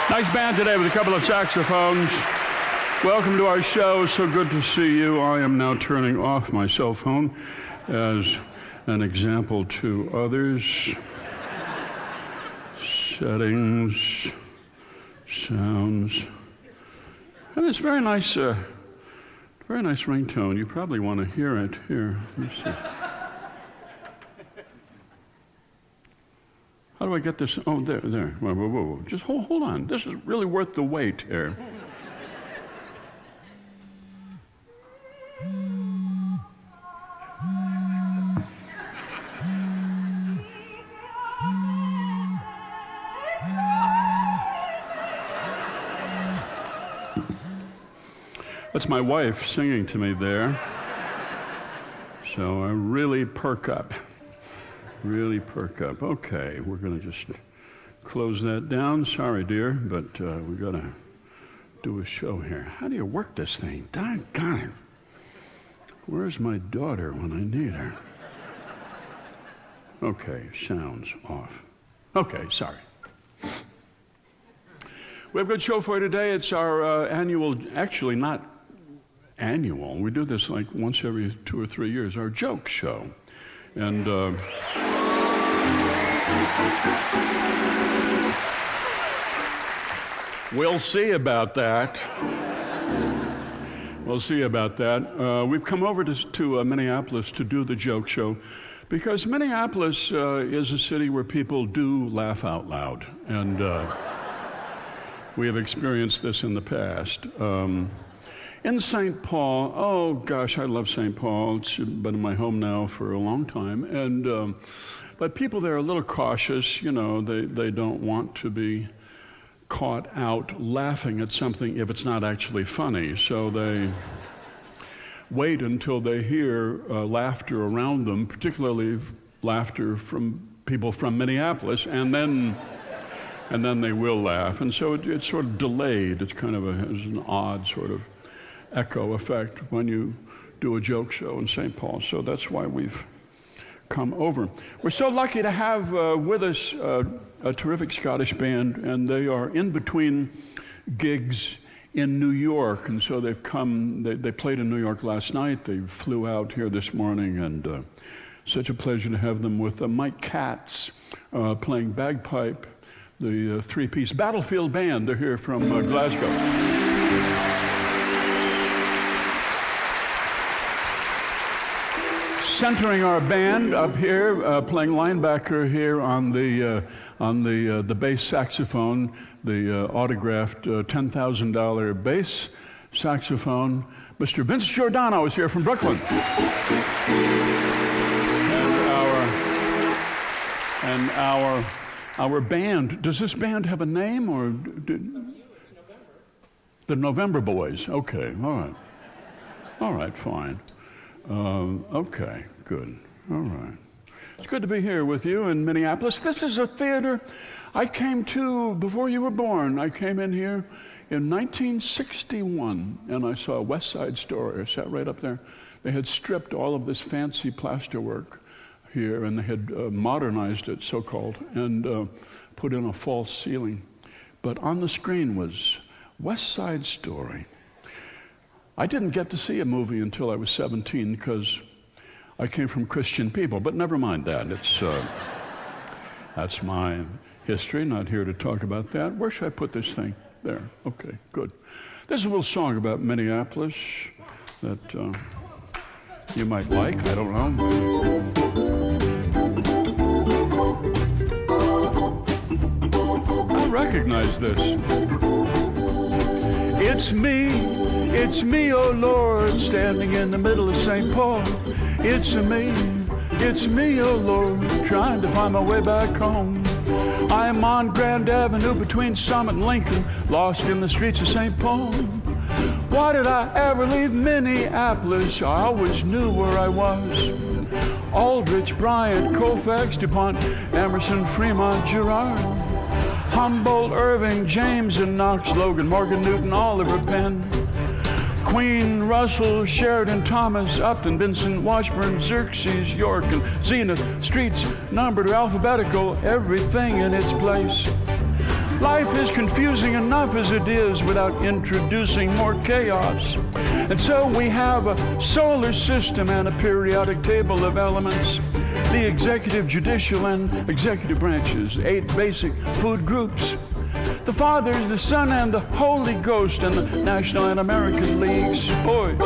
Nice band today with a couple of saxophones. Welcome to our show. So good to see you. I am now turning off my cell phone as an example to others. Settings, sounds. And it's very nice ringtone. You probably want to hear it. Here, let me see. How do I get this? Oh, there. Whoa, whoa, whoa. Just hold on. This is really worth the wait here. That's my wife singing to me there. So I really perk up. Really perk up. Okay, we're going to just close that down. Sorry, dear, but we got to do a show here. How do you work this thing? Doggone it. Where's my daughter when I need her? Okay, sounds off. Okay, sorry. We have a good show for you today. It's our annual, actually not annual. We do this like once every 2 or 3 years, our joke show. And we'll see about that. We'll see about that. We've come over to Minneapolis to do the joke show because Minneapolis is a city where people do laugh out loud. And we have experienced this in the past. In St. Paul, oh gosh, I love St. Paul. It's been in my home now for a long time. And but people there are a little cautious. You know, they don't want to be caught out laughing at something if it's not actually funny. So they wait until they hear laughter around them, particularly laughter from people from Minneapolis, and then they will laugh. And so it's sort of delayed. It's kind of has an odd sort of echo effect when you do a joke show in St. Paul. So that's why we've come over. We're so lucky to have with us a terrific Scottish band, and they are in between gigs in New York, and so they've come. They played in New York last night. They flew out here this morning, and such a pleasure to have them with Mike Katz playing bagpipe, the three-piece Battlefield Band. They're here from Glasgow. Centering our band up here, playing linebacker here on the bass saxophone, the autographed $10,000 bass saxophone, Mr. Vince Giordano is here from Brooklyn. And our band, does this band have a name or? The November Boys. Okay, all right, fine. Okay, good. All right. It's good to be here with you in Minneapolis. This is a theater I came to before you were born. I came in here in 1961, and I saw West Side Story. I sat right up there. They had stripped all of this fancy plasterwork here, and they had modernized it, so-called, and put in a false ceiling. But on the screen was West Side Story. I didn't get to see a movie until I was 17 because I came from Christian people, but never mind that. That's my history, not here to talk about that. Where should I put this thing? There, okay, good. There's a little song about Minneapolis that you might like, I don't know. I recognize this. It's me, oh Lord, standing in the middle of St. Paul. It's me, oh Lord, trying to find my way back home. I'm on Grand Avenue between Summit and Lincoln, lost in the streets of St. Paul. Why did I ever leave Minneapolis? I always knew where I was. Aldrich, Bryant, Colfax, DuPont, Emerson, Fremont, Girard, Humboldt, Irving, James, and Knox, Logan, Morgan, Newton, Oliver, Penn, Queen, Russell, Sheridan, Thomas, Upton, Vincent, Washburn, Xerxes, York, and Zenith, streets numbered or alphabetical, everything in its place. Life is confusing enough as it is without introducing more chaos. And so we have a solar system and a periodic table of elements. The executive, judicial, and executive branches, 8 basic food groups. The Father, the Son, and the Holy Ghost, and the National and American Leagues, boys.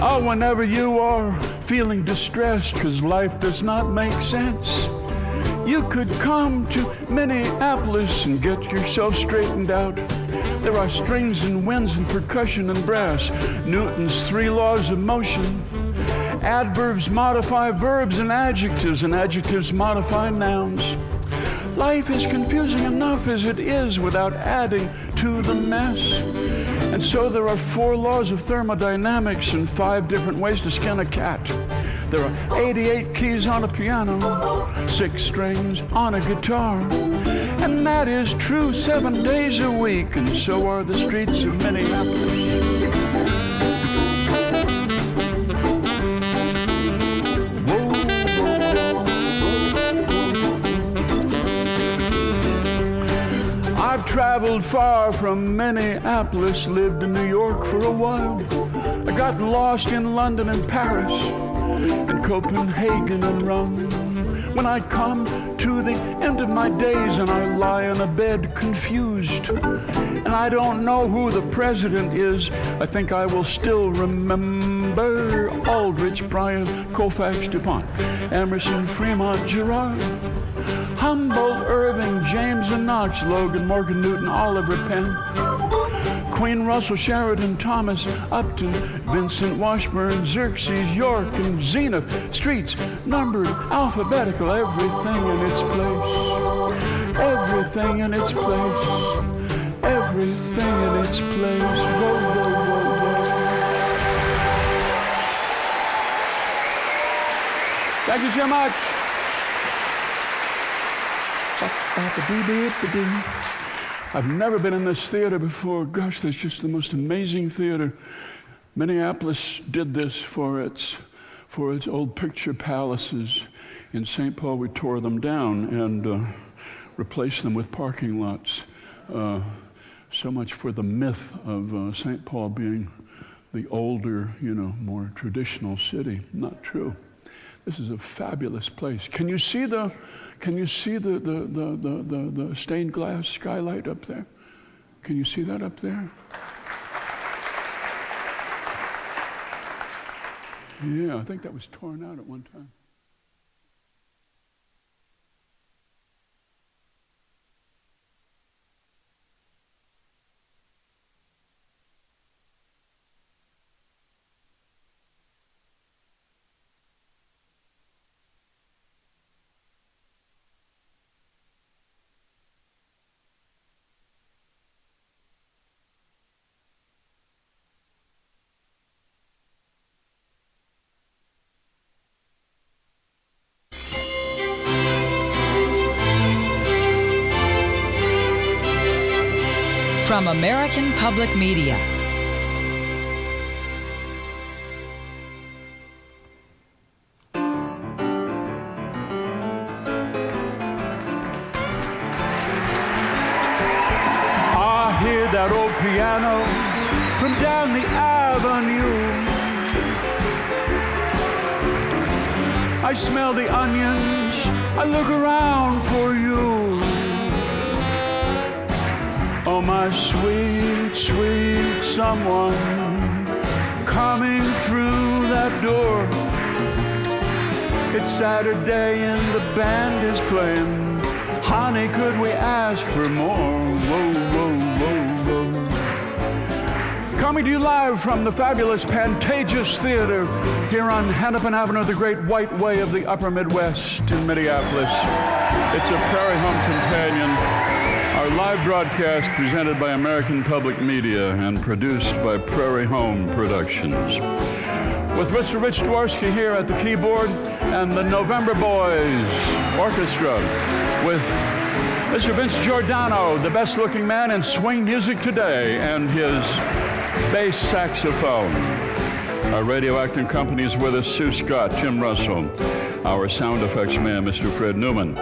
Oh, whenever you are feeling distressed because life does not make sense, you could come to Minneapolis and get yourself straightened out. There are strings and winds and percussion and brass, Newton's 3 laws of motion. Adverbs modify verbs and adjectives modify nouns. Life is confusing enough as it is without adding to the mess. And so there are 4 laws of thermodynamics and 5 different ways to skin a cat. There are 88 keys on a piano, 6 strings on a guitar. And that is true 7 days a week, and so are the streets of Minneapolis. I've traveled far from Minneapolis, lived in New York for a while. I got lost in London and Paris, and Copenhagen and Rome. When I come to the end of my days and I lie in a bed confused, and I don't know who the president is, I think I will still remember William Burr, Aldrich, Bryant, Colfax, DuPont, Emerson, Fremont, Girard, Humboldt, Irving, James and Knox, Logan, Morgan, Newton, Oliver, Penn, Queen, Russell, Sheridan, Thomas, Upton, Vincent, Washburn, Xerxes, York, and Zenith, streets numbered, alphabetical, everything in its place. Everything in its place. Everything in its place. Whoa, whoa, whoa, whoa. Thank you so much. I've never been in this theater before. Gosh, that's just the most amazing theater. Minneapolis did this for its old picture palaces. In St. Paul, we tore them down and replaced them with parking lots. So much for the myth of St. Paul being the older, more traditional city. Not true. This is a fabulous place. Can you see the stained glass skylight up there? Can you see that up there? Yeah, I think that was torn out at one time. From American Public Media. I hear that old piano from down the avenue. I smell the onions, I look around for you. Oh, my sweet, sweet someone coming through that door. It's Saturday and the band is playing. Honey, could we ask for more? Whoa, whoa, whoa, whoa. Coming to you live from the fabulous Pantages Theatre here on Hennepin Avenue, the Great White Way of the Upper Midwest in Minneapolis. It's a Prairie Home Companion. Our live broadcast presented by American Public Media and produced by Prairie Home Productions. With Mr. Rich Dworsky here at the keyboard and the November Boys Orchestra with Mr. Vince Giordano, the best looking man in swing music today, and his bass saxophone. Our radio acting company is with us, Sue Scott, Tim Russell, our sound effects man, Mr. Fred Newman.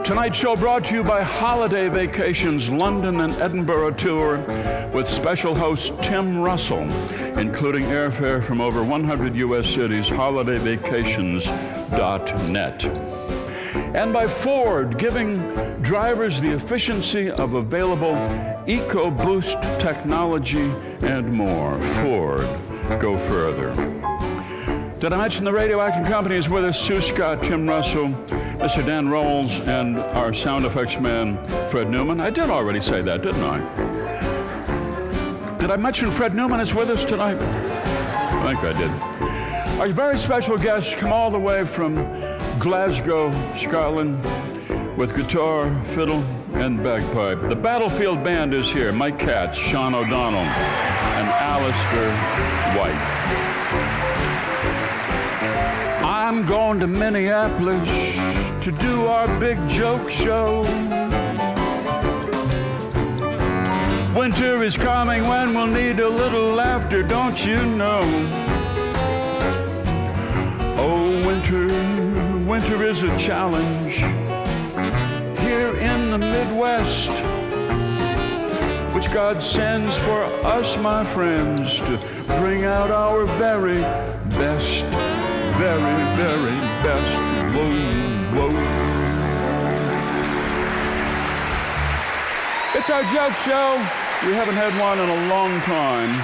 Tonight's show brought to you by Holiday Vacations London and Edinburgh Tour with special host Tim Russell, including airfare from over 100 U.S. cities, holidayvacations.net. And by Ford, giving drivers the efficiency of available EcoBoost technology and more. Ford, go further. Did I mention the radio acting company is with us? Sue Scott, Tim Russell, Mr. Dan Rolls, and our sound effects man, Fred Newman. I did already say that, didn't I? Did I mention Fred Newman is with us tonight? I think I did. Our very special guests come all the way from Glasgow, Scotland, with guitar, fiddle, and bagpipe. The Battlefield Band is here. Mike Katz, Sean O'Donnell, and Alistair White. I'm going to Minneapolis to do our big joke show. Winter is coming when we'll need a little laughter, don't you know? Oh, winter is a challenge here in the Midwest, which God sends for us, my friends, to bring out our very best. Very, very best. Whoa, whoa. It's our joke show. We haven't had one in a long time,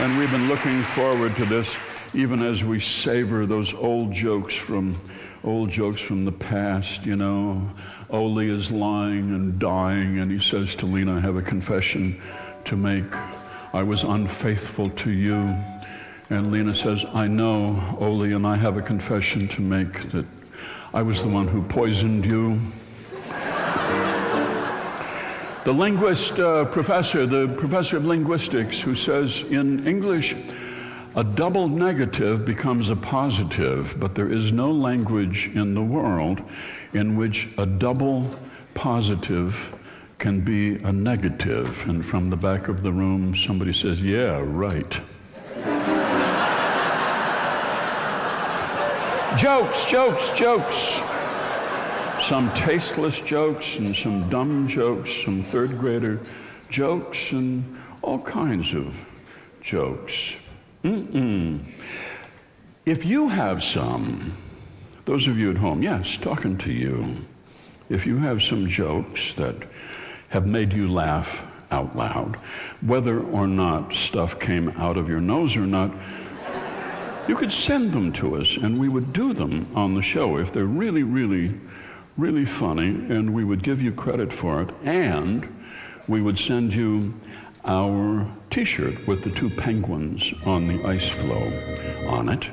and we've been looking forward to this. even as we savor those old jokes from the past, you know. Ole is lying and dying, and he says to Lena, I have a confession to make. I was unfaithful to you. And Lena says, I know, Ole, and I have a confession to make that I was the one who poisoned you. The professor of linguistics, who says in English, a double negative becomes a positive, but there is no language in the world in which a double positive can be a negative. And from the back of the room, somebody says, yeah, right. Jokes. Some tasteless jokes and some dumb jokes, some third grader jokes, and all kinds of jokes. If you have some, those of you at home, yes, talking to you, if you have some jokes that have made you laugh out loud, whether or not stuff came out of your nose or not, you could send them to us and we would do them on the show if they're really, really, really funny, and we would give you credit for it, and we would send you our t-shirt with the two penguins on the ice floe on it,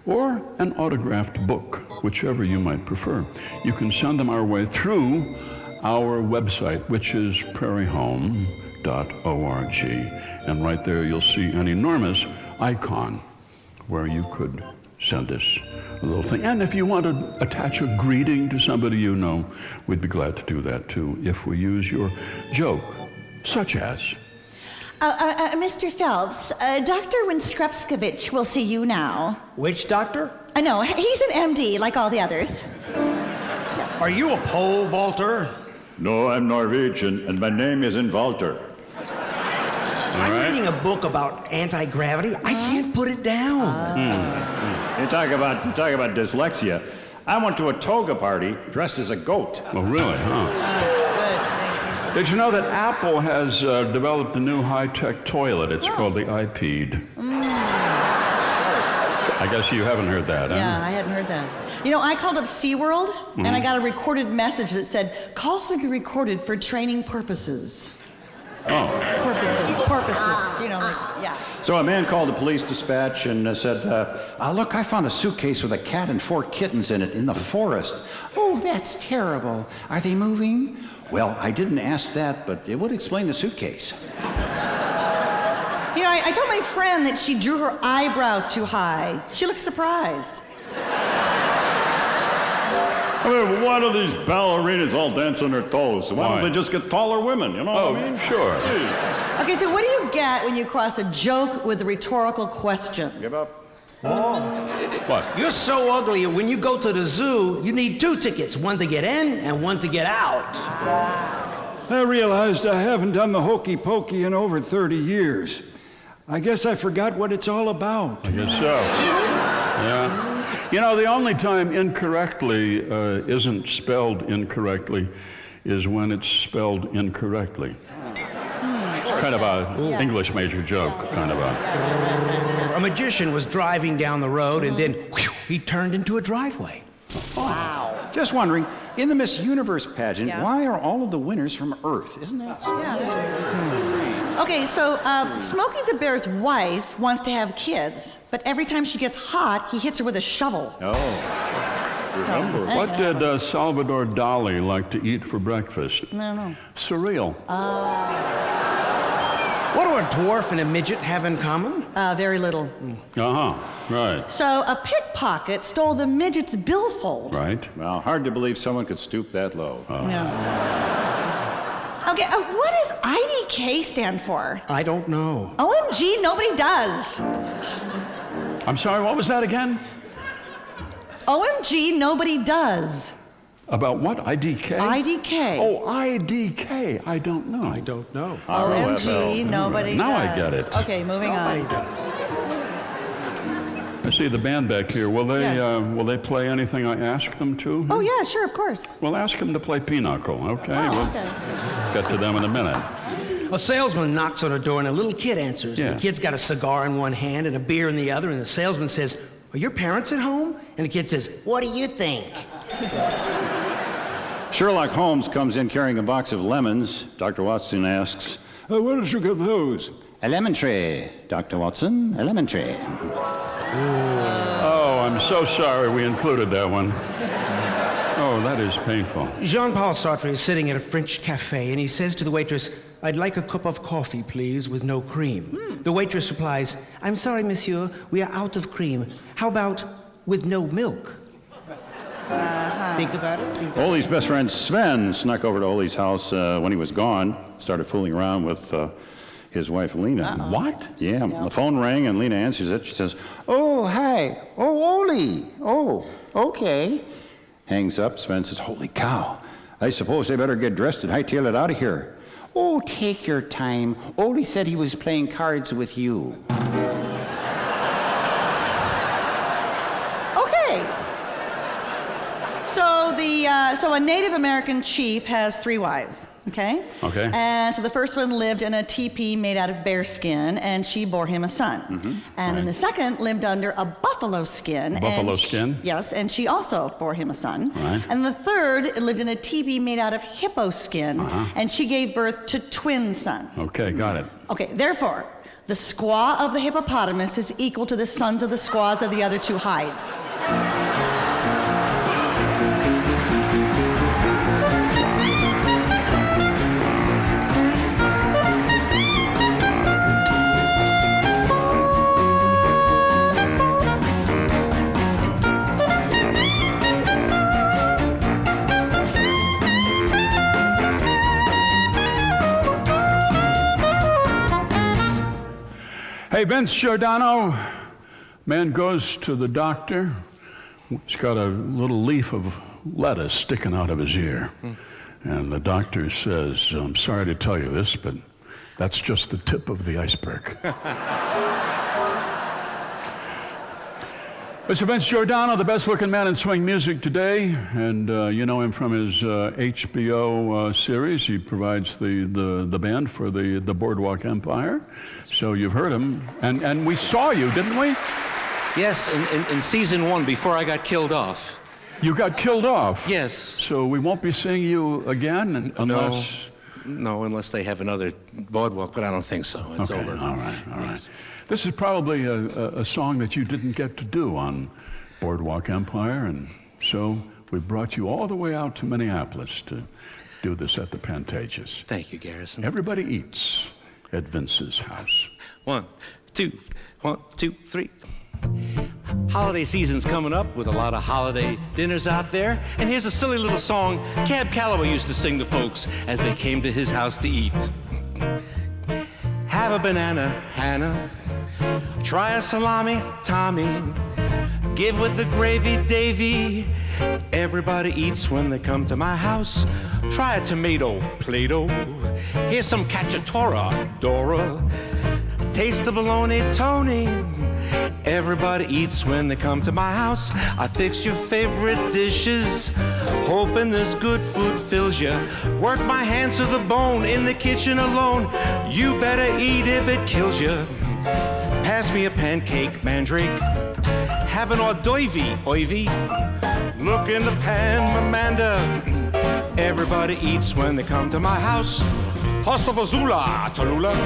or an autographed book, whichever you might prefer. You can send them our way through our website, which is prairiehome.org, and right there you'll see an enormous icon where you could send us a little thing. And if you want to attach a greeting to somebody you know, we'd be glad to do that too, if we use your joke, such as... Mr. Phelps, Dr. Winskrepskovich will see you now. Which doctor? I know, he's an MD like all the others. Are you a pole vaulter? No, I'm Norwegian, and my name isn't Walter. I'm reading a book about anti-gravity. I can't put it down. You talk about dyslexia. I went to a toga party dressed as a goat. Oh, really? Huh? Did you know that Apple has developed a new high-tech toilet? It's called the iPed. I guess you haven't heard that, huh? Yeah, I hadn't heard that. You know, I called up SeaWorld, and I got a recorded message that said, calls may be recorded for training purposes. Oh. Porpoises, you know, like, yeah. So a man called the police dispatch and said, look, I found a suitcase with a cat and 4 kittens in it in the forest. Oh, that's terrible. Are they moving? Well, I didn't ask that, but it would explain the suitcase. You know, I told my friend that she drew her eyebrows too high. She looked surprised. I mean, why do these ballerinas all dance on their toes? Why don't they just get taller women, you know what I mean? Sure. Jeez. Okay, so what do you get when you cross a joke with a rhetorical question? Give up. Oh. What? You're so ugly, when you go to the zoo, you need 2 tickets, one to get in and one to get out. I realized I haven't done the hokey pokey in over 30 years. I guess I forgot what it's all about. I guess so. Yeah. You know, the only time incorrectly isn't spelled incorrectly is when it's spelled incorrectly. It's kind of a English major joke, kind of a... A magician was driving down the road and then he turned into a driveway. Wow. Just wondering, in the Miss Universe pageant, why are all of the winners from Earth? Isn't that strange? Yeah, that's Okay, so Smokey the Bear's wife wants to have kids, but every time she gets hot, he hits her with a shovel. Oh. Remember. What did Salvador Dali like to eat for breakfast? I don't know. Cereal. What do a dwarf and a midget have in common? Very little. Right. So a pickpocket stole the midget's billfold. Right. Well, hard to believe someone could stoop that low. Yeah. Okay, what does IDK stand for? I don't know. OMG, nobody does. I'm sorry, what was that again? OMG, nobody does. About what? IDK? IDK. Oh, IDK. I don't know. I don't know. OMG, nobody does. Now I get it. Okay, moving on. I see the band back here. Will they play anything I ask them to? Oh, yeah, sure, of course. Well, ask them to play Pinochle, okay? Oh, We'll okay. get to them in a minute. A salesman knocks on a door and a little kid answers. Yeah. The kid's got a cigar in one hand and a beer in the other, and the salesman says, "Are your parents at home?" And the kid says, "What do you think?" Sherlock Holmes comes in carrying a box of lemons. Dr. Watson asks, Where did you get those? "A lemon tree, Dr. Watson, a lemon tree." Oh, I'm so sorry we included that one. Oh, that is painful. Jean-Paul Sartre is sitting at a French cafe, and he says to the waitress, "I'd like a cup of coffee, please, with no cream." The waitress replies, "I'm sorry, monsieur, we are out of cream. How about with no milk?" Think about it. Ole's best friend Sven snuck over to Ole's house when he was gone, started fooling around with his wife Lena. What? Yeah, the phone rang and Lena answers it. She says, "Oh, hi. Oh, Ole. Oh, okay." Hangs up. Sven says, "Holy cow. I suppose I better get dressed and hightail it out of here." "Oh, take your time. Ole said he was playing cards with you." Okay. So a Native American chief has 3 wives, okay? Okay. And so the first one lived in a teepee made out of bear skin, and she bore him a son. And then the second lived under a buffalo skin. Buffalo skin? Yes, and she also bore him a son. Right. And the third lived in a teepee made out of hippo skin, and she gave birth to twin sons. Okay, got it. Okay, therefore, the squaw of the hippopotamus is equal to the sons of the squaws of the other 2 hides. Hey, Vince Giordano, man goes to the doctor. He's got a little leaf of lettuce sticking out of his ear. And the doctor says, "I'm sorry to tell you this, but that's just the tip of the iceberg." Mr. Vince Giordano, the best-looking man in swing music today, and you know him from his HBO series. He provides the band for the Boardwalk Empire. So you've heard him, and we saw you, didn't we? Yes, in season 1, before I got killed off. You got killed off. Yes. So we won't be seeing you again unless... No, unless they have another boardwalk, but I don't think so. It's okay, over. all right. This is probably a song that you didn't get to do on Boardwalk Empire, and so we brought you all the way out to Minneapolis to do this at the Pantages. Thank you, Garrison. Everybody eats at Vince's house. 1, 2, 1, 2, 3. Holiday season's coming up with a lot of holiday dinners out there. And here's a silly little song Cab Calloway used to sing to folks as they came to his house to eat. Have a banana, Hannah. Try a salami, Tommy. Give with the gravy, Davy. Everybody eats when they come to my house. Try a tomato, Play-Doh. Here's some cacciatora, Dora. Taste the bologna, Tony. Everybody eats when they come to my house. I fixed your favorite dishes, hoping this good food fills you. Work my hands to the bone in the kitchen alone. You better eat if it kills you. Pass me a pancake, Mandrake. Have an hors d'oeuvre, Oivy. Look in the pan, Amanda. Everybody eats when they come to my house. Hasta Vazula, Tallulah.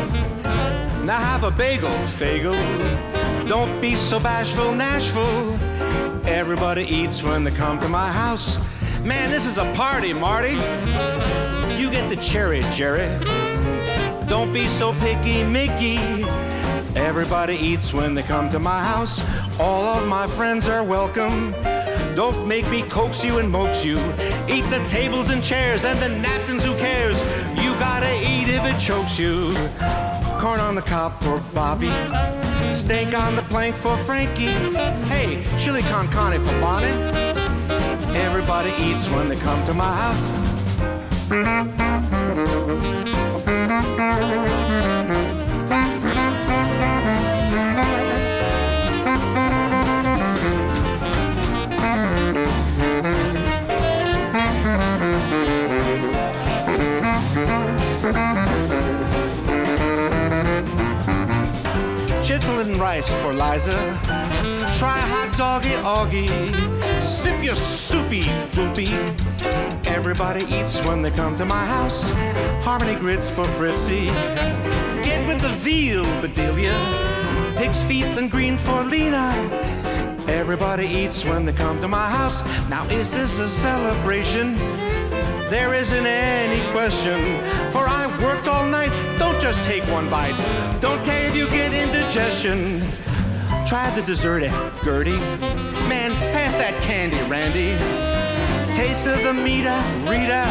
Now have a bagel, Fagel. Don't be so bashful, Nashville. Everybody eats when they come to my house. Man, this is a party, Marty. You get the cherry, Jerry. Don't be so picky, Mickey. Everybody eats when they come to my house. All of my friends are welcome. Don't make me coax you and moax you. Eat the tables and chairs and the napkins, who cares? You gotta eat if it chokes you. Corn on the cob for Bobby. Steak on the plank for Frankie. Hey, chili con carne for Bonnie. Everybody eats when they come to my house. and rice for Liza. Try a hot doggy augie. Sip your soupy poopy. Everybody eats when they come to my house. Harmony grits for Fritzy. Get with the veal bedelia. Pig's feet and green for Lena. Everybody eats when they come to my house. Now is this a celebration? There isn't any question. For I worked all night. Don't just take one bite. Don't care if you get indigestion. Try the dessert at Gertie. Man, pass that candy, Randy. Taste of the Mita, Rita.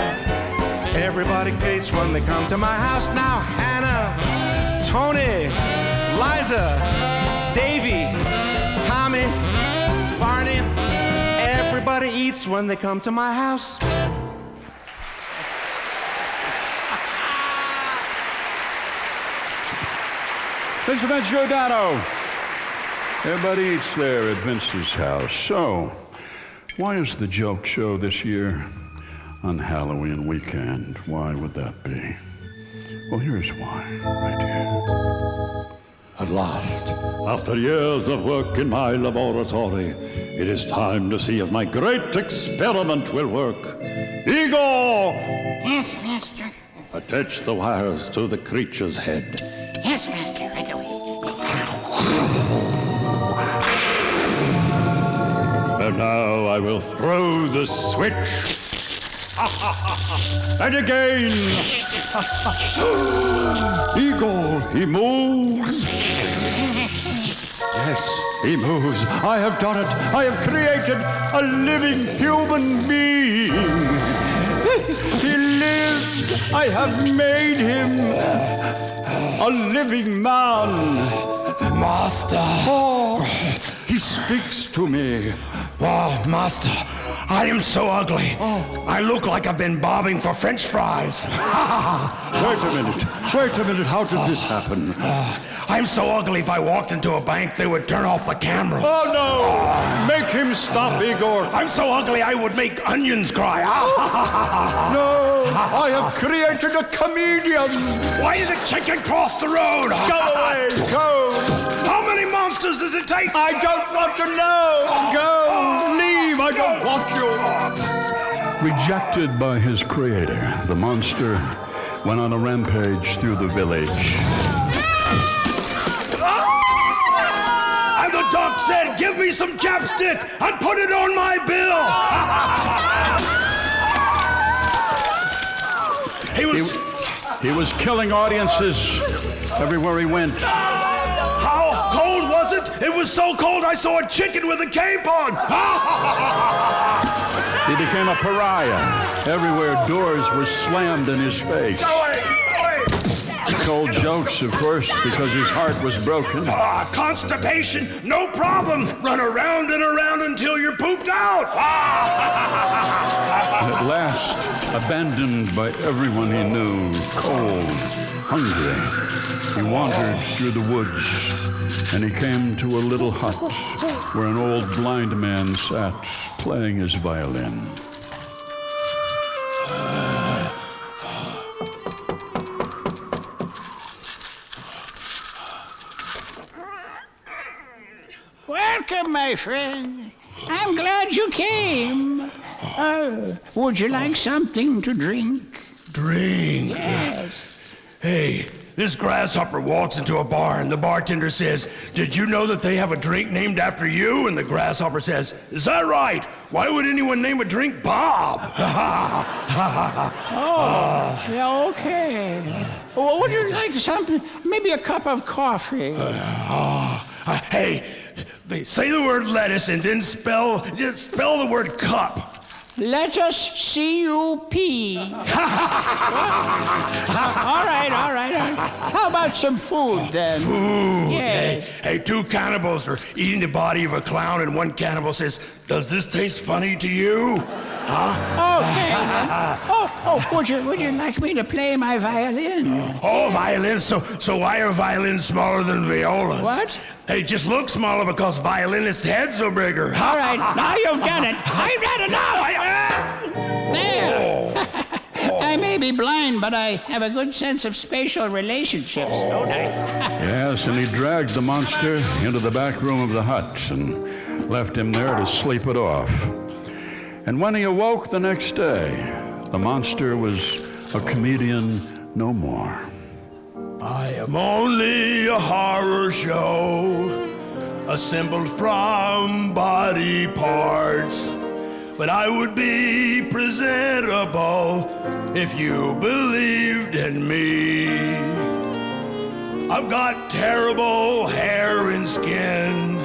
Everybody eats when they come to my house. Now Hannah, Tony, Liza, Davy, Tommy, Barney. Everybody eats when they come to my house. Vince Giordano. Everybody eats there at Vince's house. So, why is the joke show this year on Halloween weekend? Why would that be? Well, here's why, right here. At last, after years of work in my laboratory, it is time to see if my great experiment will work. Igor! Yes, master. Attach the wires to the creature's head. Yes, master, right away. And now I will throw the switch. And again. Igor, he moves. Yes, he moves. I have done it. I have created a living human being. He lives. I have made him a living man. Master. Oh, he speaks to me. Oh, Master, I am so ugly. I look like I've been bobbing for French fries. Wait a minute. How did this happen? I'm so ugly, if I walked into a bank, they would turn off the cameras. Oh, no! Make him stop, Igor. I'm so ugly, I would make onions cry. No! I have created a comedian. Why is a chicken cross the road? Go away! Go! How many monsters does it take? I don't want to know! Go! Leave! I don't want you! Rejected by his creator, the monster went on a rampage through the village. And the doc said, give me some chapstick and put it on my bill. He was killing audiences everywhere he went. How cold was it? It was so cold I saw a chicken with a cape on. He became a pariah. Everywhere doors were slammed in his face. He told jokes, of course, because his heart was broken. Constipation, no problem. Run around and around until you're pooped out. And at last, abandoned by everyone he knew, cold, hungry, he wandered through the woods, and he came to a little hut where an old blind man sat playing his violin. Welcome, my friend. I'm glad you came. Would you like something to drink? Drink? Yes. Hey, this grasshopper walks into a bar and the bartender says, did you know that they have a drink named after you? And the grasshopper says, is that right? Why would anyone name a drink Bob? Oh, yeah, okay. Well, would you like something? Maybe a cup of coffee? Hey, they say the word lettuce and then spell the word cup. Lettuce, C-U-P. All right. How about some food, then? Food. Yes. Hey, two cannibals are eating the body of a clown, and one cannibal says, does this taste funny to you? Huh? Okay. Would you like me to play my violin? Violins? So why are violins smaller than violas? What? They just look smaller because violinists' heads are bigger. All right, now you've done it. I've had enough. There. I may be blind, but I have a good sense of spatial relationships, don't I? Yes, and he dragged the monster into the back room of the hut and left him there to sleep it off. And when he awoke the next day, the monster was a comedian no more. I am only a horror show, assembled from body parts. But I would be presentable if you believed in me. I've got terrible hair and skin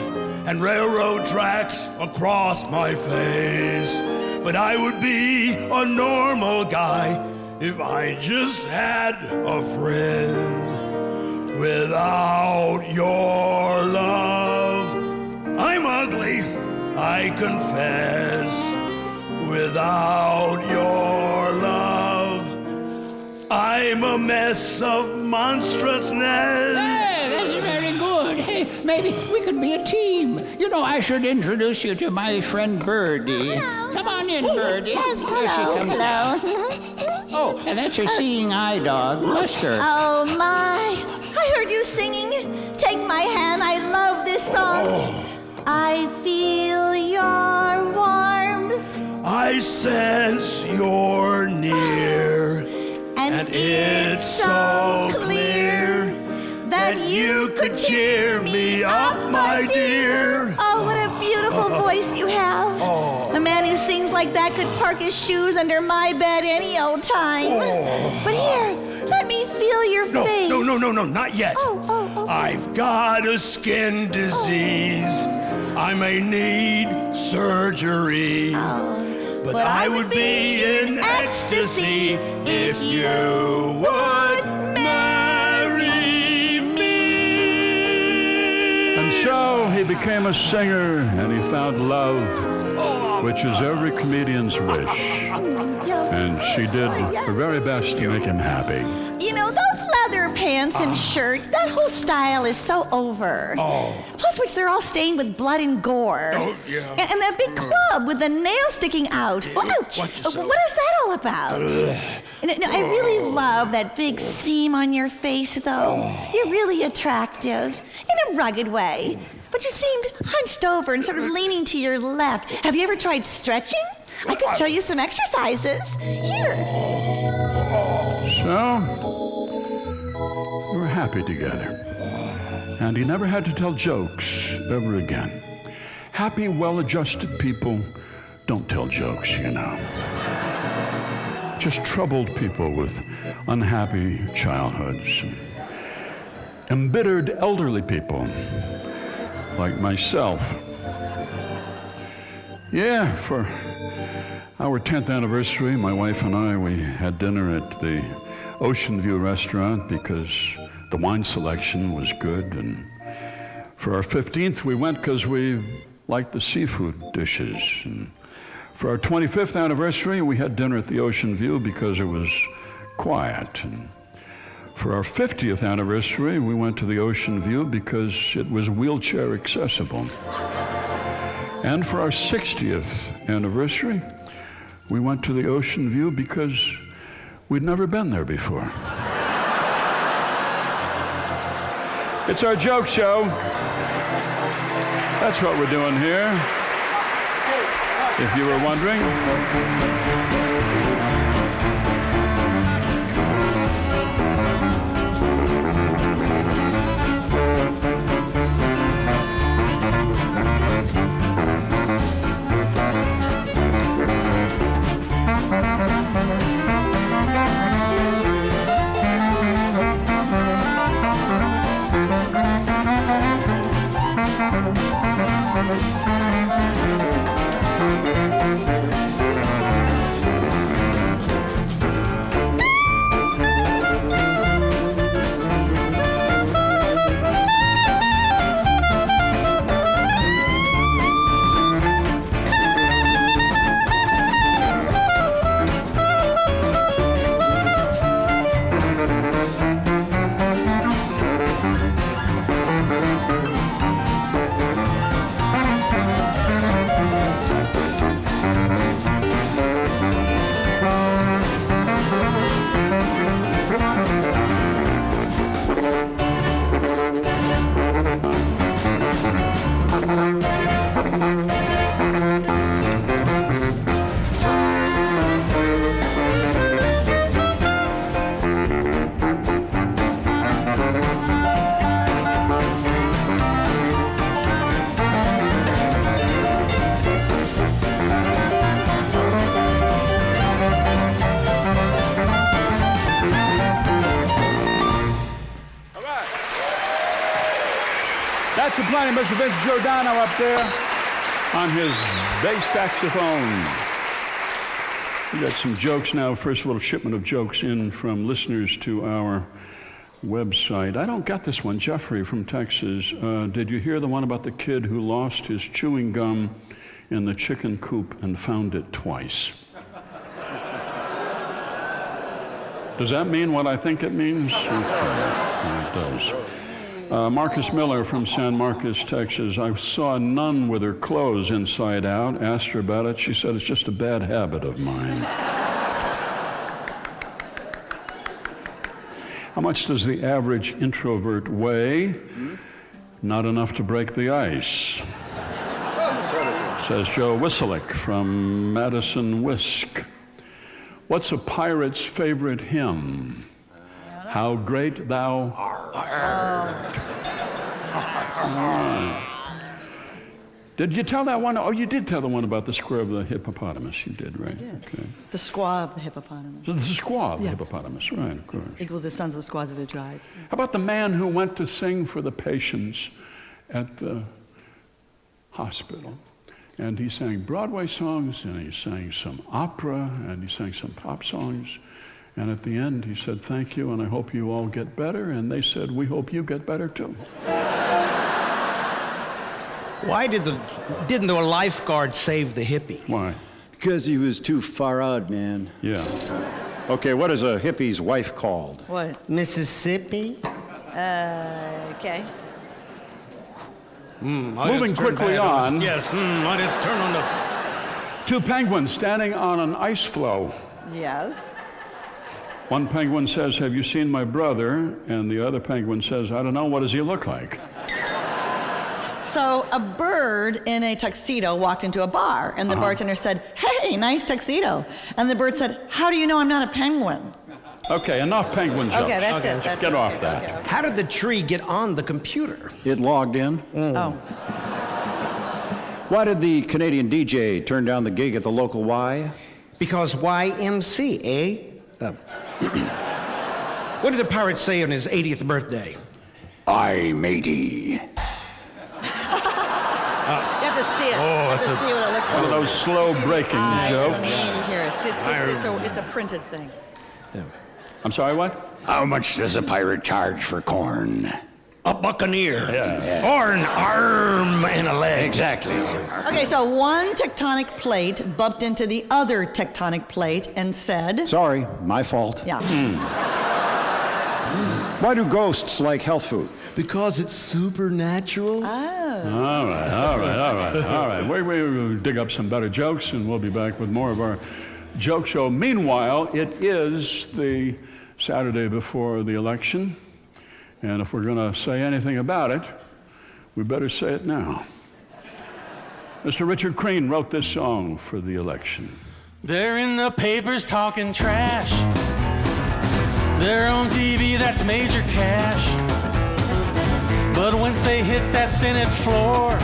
and railroad tracks across my face. But I would be a normal guy if I just had a friend. Without your love, I'm ugly, I confess. Without your love, I'm a mess of monstrousness. Hey, that's very good. Hey, maybe we could be a team. You know, I should introduce you to my friend Birdie. Hello. Come on in, Birdie. Yes, Here she hello, comes. hello. Oh, and that's her seeing eye dog, Buster. Oh, my. I heard you singing. Take my hand. I love this song. I feel your warmth. I sense you're near, And it's so clear that you could cheer me up, my dear. Oh, what a beautiful voice you have. A man who sings like that could park his shoes under my bed any old time. But here, let me feel your face. No, not yet. Oh. I've got a skin disease. I may need surgery. But I would be in ecstasy if you would marry me. And so he became a singer, and he found love, which is every comedian's wish. And she did her very best to make him happy. You know, those leather pants and shirt, that whole style is so over. Plus, which they're all stained with blood and gore. Oh, yeah. And that big club with the nail sticking out. Oh, ouch! Watch yourself. What is that all about? No, I really love that big seam on your face, though. You're really attractive in a rugged way. But you seemed hunched over and sort of leaning to your left. Have you ever tried stretching? I could show you some exercises. Here. So, we were happy together. And he never had to tell jokes ever again. Happy, well-adjusted people don't tell jokes, you know. Just troubled people with unhappy childhoods. Embittered elderly people, like myself. Yeah, for our 10th anniversary, my wife and I, we had dinner at the Ocean View restaurant because the wine selection was good. And for our 15th, we went because we liked the seafood dishes. And for our 25th anniversary, we had dinner at the Ocean View because it was quiet. And for our 50th anniversary, we went to the Ocean View because it was wheelchair accessible. And for our 60th anniversary, we went to the Ocean View because we'd never been there before. It's our joke show. That's what we're doing here, if you were wondering. That's the playing Mr. Vince Giordano up there on his bass saxophone. We got some jokes now. First of all, a shipment of jokes in from listeners to our website. I don't get this one. Jeffrey from Texas. Did you hear the one about the kid who lost his chewing gum in the chicken coop and found it twice? Does that mean what I think it means? Okay. It does. Marcus Miller from San Marcos, Texas. I saw a nun with her clothes inside out. Asked her about it. She said, it's just a bad habit of mine. How much does the average introvert weigh? Not enough to break the ice. Says Joe Wisselick from Madison, Wisc. What's a pirate's favorite hymn? How great thou art. Did you tell that one? Oh, you did tell the one about the square of the hippopotamus. You did, right? I did. Okay. The squaw of the hippopotamus. The squaw of the Yes. hippopotamus, right, of course. Equal to the sons of the squaws of their tribes. How about the man who went to sing for the patients at the hospital? And he sang Broadway songs, and he sang some opera, and he sang some pop songs. And at the end, he said, thank you, and I hope you all get better. And they said, we hope you get better, too. Why didn't the lifeguard save the hippie? Why? Because he was too far out, man. Yeah. Okay, what is a hippie's wife called? What? Mississippi? Okay. Moving quickly on. Yes, let it turn on us. Two penguins standing on an ice floe. Yes. One penguin says, have you seen my brother? And the other penguin says, I don't know, what does he look like? So a bird in a tuxedo walked into a bar, and the bartender said, hey, nice tuxedo. And the bird said, how do you know I'm not a penguin? Okay, enough penguin jokes. Okay, that's it. That's Get it. off that. Okay. How did the tree get on the computer? It logged in. Oh. Why did the Canadian DJ turn down the gig at the local Y? Because YMC, eh? What did the pirate say on his 80th birthday? Aye, matey. You have to see it. You have to see what it looks like. One of those slow breaking jokes. You hear it. It's a printed thing. I'm sorry, what? How much does a pirate charge for corn? A buccaneer. Or an arm and a leg. Exactly. Okay, so one tectonic plate bumped into the other tectonic plate and said... Sorry, my fault. Yeah. Why do ghosts like health food? Because it's supernatural. All right. We'll dig up some better jokes, and we'll be back with more of our joke show. Meanwhile, it is the Saturday before the election, and if we're going to say anything about it, we better say it now. Mr. Richard Kriehn wrote this song for the election. They're in the papers talking trash. They're on TV, that's major cash. But once they hit that Senate floor,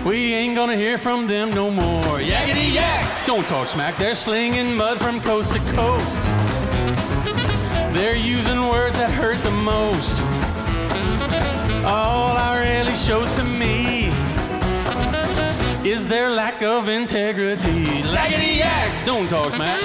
we ain't gonna hear from them no more. Yakety yak! Don't talk smack, they're slinging mud from coast to coast. They're using words that hurt the most. All that really shows to me is their lack of integrity. Lackety yak! Don't talk smack.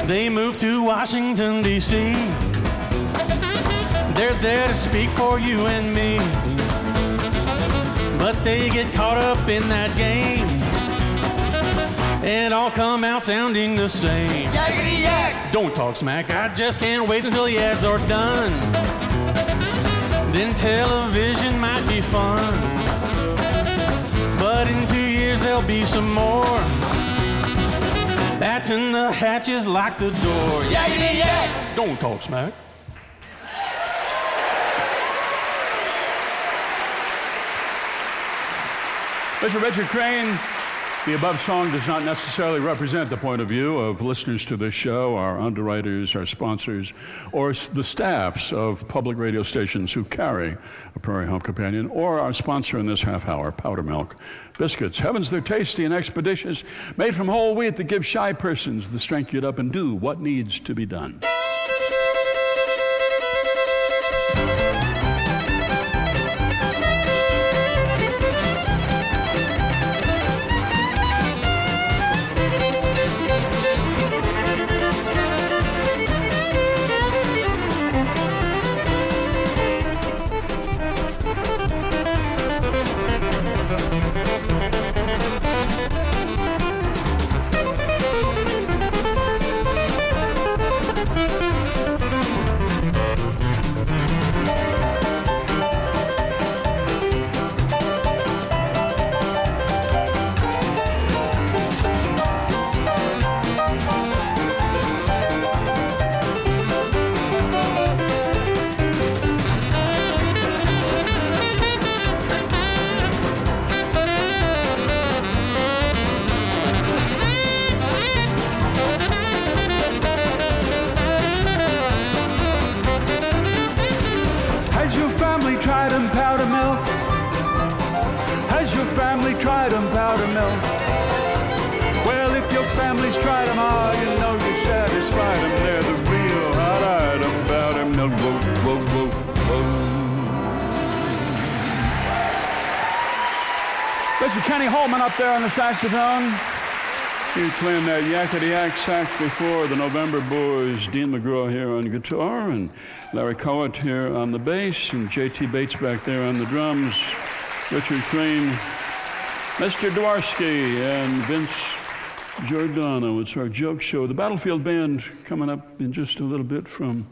They moved to Washington, D.C. They're there to speak for you and me. But they get caught up in that game and all come out sounding the same. Yakety yak! Don't talk smack, I just can't wait until the ads are done. Then television might be fun. But in 2 years there'll be some more. Batten the hatches, lock the door. Yakety yak! Don't talk smack. Mr. Richard Kriehn, the above song does not necessarily represent the point of view of listeners to this show, our underwriters, our sponsors, or the staffs of public radio stations who carry a Prairie Home Companion, or our sponsor in this half hour, Powder Milk Biscuits. Heavens, they're tasty and expeditious, made from whole wheat that give shy persons the strength to get up and do what needs to be done. Mr. Kenni Holmen up there on the saxophone. He playing that yakety-yak sax before. The November Boys, Dean Magraw here on guitar, and Larry Kohut here on the bass, and J.T. Bates back there on the drums, Richard Kriehn, Mr. Dworsky, and Vince Giordano. It's our joke show. The Battlefield Band coming up in just a little bit from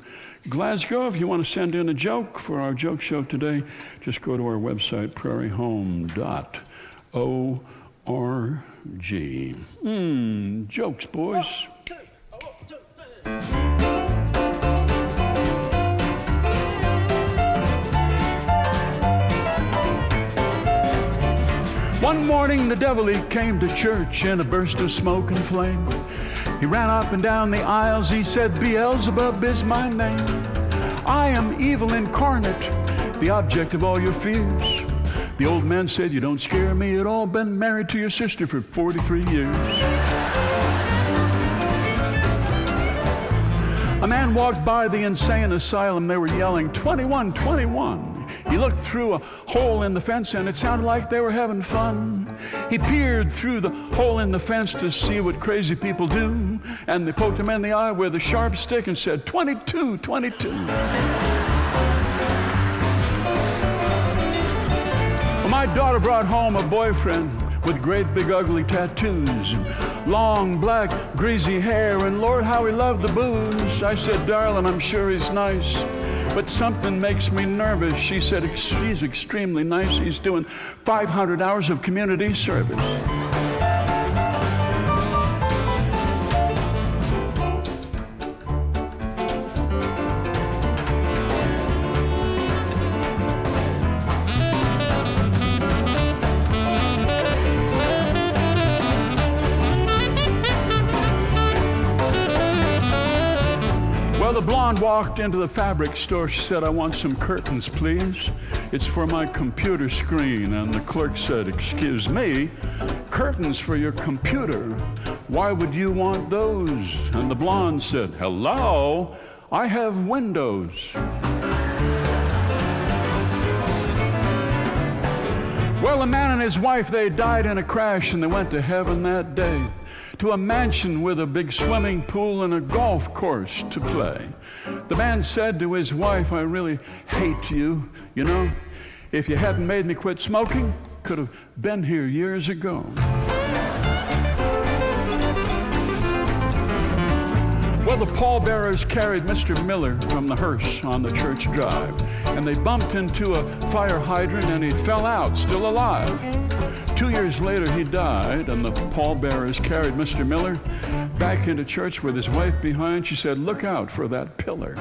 Glasgow. If you want to send in a joke for our joke show today, just go to our website, prairiehome.org. Jokes, boys. One morning the devil, he came to church in a burst of smoke and flame. He ran up and down the aisles, he said, Beelzebub is my name. I am evil incarnate, the object of all your fears. The old man said, you don't scare me at all, been married to your sister for 43 years. A man walked by the insane asylum, they were yelling, 21, 21. He looked through a hole in the fence and it sounded like they were having fun. He peered through the hole in the fence to see what crazy people do, and they poked him in the eye with a sharp stick and said, 22, 22. Well, my daughter brought home a boyfriend with great big ugly tattoos and long black greasy hair, and Lord how he loved the booze. I said, darling, I'm sure he's nice, but something makes me nervous. She said, he's extremely nice. He's doing 500 hours of community service. The blonde walked into the fabric store. She said, I want some curtains, please. It's for my computer screen. And the clerk said, excuse me, curtains for your computer? Why would you want those? And the blonde said, hello, I have windows. Well, a man and his wife, they died in a crash and they went to heaven that day, to a mansion with a big swimming pool and a golf course to play. The man said to his wife, I really hate you. You know, if you hadn't made me quit smoking, could have been here years ago. Well, the pallbearers carried Mr. Miller from the hearse on the church drive. and they bumped into a fire hydrant, and he fell out, still alive. 2 years later, he died, and the pallbearers carried Mr. Miller back into church with his wife behind. She said, "Look out for that pillar."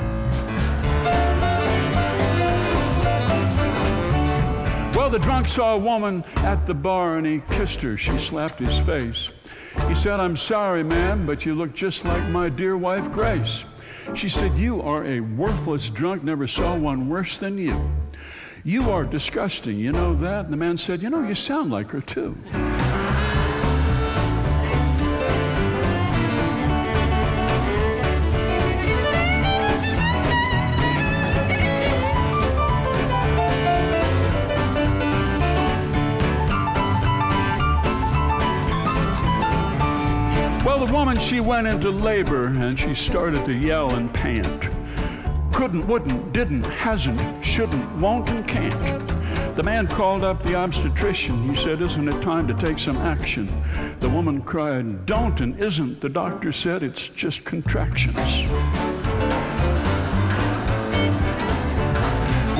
Well, the drunk saw a woman at the bar, and he kissed her. She slapped his face. He said, "I'm sorry, ma'am, but you look just like my dear wife, Grace." She said, "You are a worthless drunk. Never saw one worse than you. You are disgusting. You know that?" And the man said, "You know, you sound like her, too." Well, the woman, she went into labor, and she started to yell and pant. Couldn't, wouldn't, didn't, hasn't, shouldn't, won't, and can't. The man called up the obstetrician. He said, "Isn't it time to take some action?" The woman cried, "Don't and isn't." The doctor said, "It's just contractions."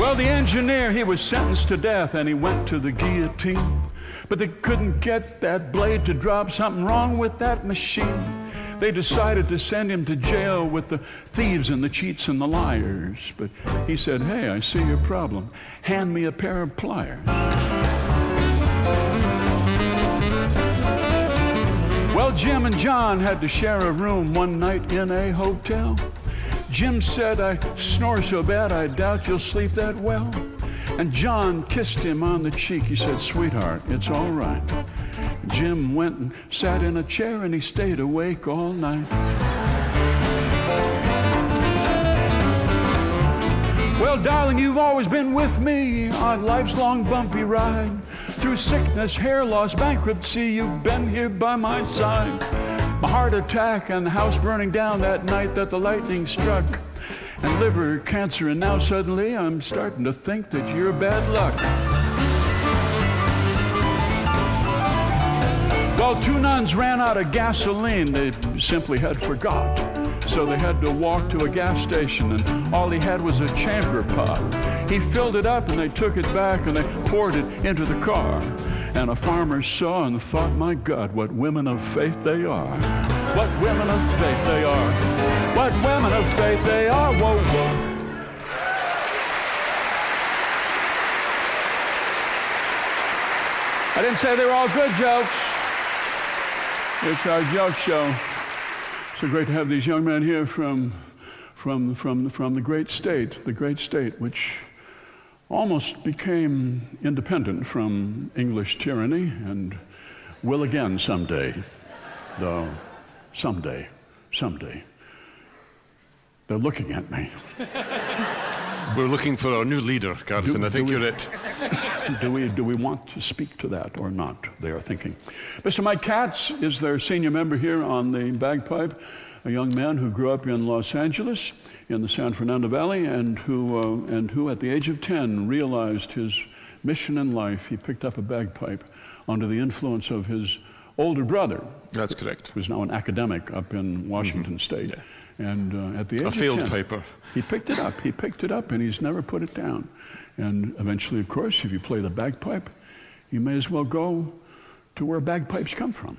Well, the engineer, he was sentenced to death, and he went to the guillotine. But they couldn't get that blade to drop. Something wrong with that machine. They decided to send him to jail with the thieves and the cheats and the liars. But he said, "Hey, I see your problem. Hand me a pair of pliers." Well, Jim and John had to share a room one night in a hotel. Jim said, "I snore so bad I doubt you'll sleep that well." And John kissed him on the cheek. He said, "Sweetheart, it's all right." Jim went and sat in a chair, and he stayed awake all night. Well, darling, you've always been with me on life's long bumpy ride. Through sickness, hair loss, bankruptcy, you've been here by my side. My heart attack and the house burning down that night that the lightning struck. And liver cancer, and now suddenly I'm starting to think that you're bad luck. Well, two nuns ran out of gasoline. They simply had forgot. So they had to walk to a gas station, and all he had was a chamber pot. He filled it up, and they took it back, and they poured it into the car. And a farmer saw and thought, "My God, what women of faith they are. What women of faith they are. What women of faith they are." Whoa, whoa. I didn't say they were all good jokes. It's our joke show. So great to have these young men here from the great state, which almost became independent from English tyranny and will again someday, though someday. They're looking at me. We're looking for our new leader, Garrison. I think you're it. Do we want to speak to that or not? They are thinking. Mr. Mike Katz is their senior member here on the bagpipe, a young man who grew up in Los Angeles in the San Fernando Valley and who at the age of 10 realized his mission in life. He picked up a bagpipe under the influence of his older brother. That's correct. Who's now an academic up in Washington State. Yeah. And at the age of 10, field paper. He picked it up, and he's never put it down. And eventually, of course, if you play the bagpipe, you may as well go to where bagpipes come from.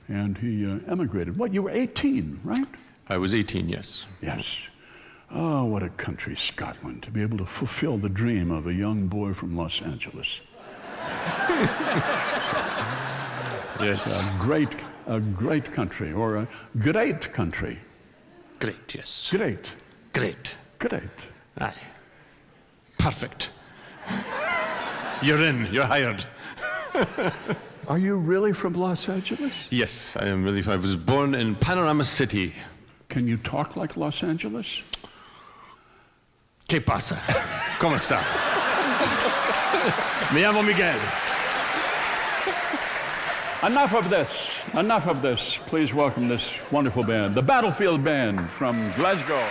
And he emigrated. What, you were 18, right? I was 18, yes. Yes. Oh, what a country, Scotland, to be able to fulfill the dream of a young boy from Los Angeles. Yes. A great country, or a great country. Great, yes. Great. Aye. Perfect. You're in. You're hired. Are you really from Los Angeles? Yes, I am really. I was born in Panorama City. Can you talk like Los Angeles? ¿Qué pasa? ¿Cómo está? Me llamo Miguel. Enough of this. Please welcome this wonderful band, the Battlefield Band from Glasgow.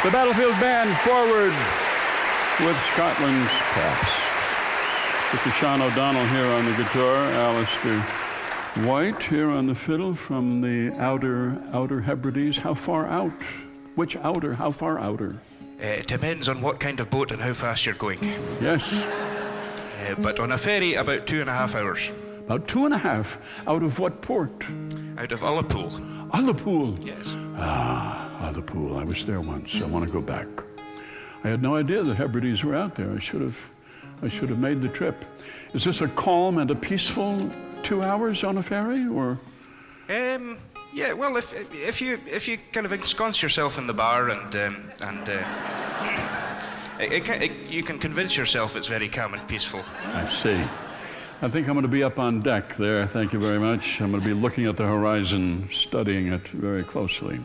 The Battlefield Band forward with Scotland's Paps. Mr. Sean O'Donnell here on the guitar, Alistair White here on the fiddle from the outer Hebrides. How far out? Which outer? How far outer? It depends on what kind of boat and how fast you're going. Yes. But on a ferry, about 2.5 hours. About 2.5. Out of what port? Out of Ullapool. Ullapool? Yes. Ullapool. I was there once. I want to go back. I had no idea the Hebrides were out there. I should have made the trip. Is this a calm and a peaceful 2 hours on a ferry, or? Yeah. Well, if you kind of ensconce yourself in the bar you can convince yourself it's very calm and peaceful. I see. I think I'm going to be up on deck there. Thank you very much. I'm going to be looking at the horizon, studying it very closely.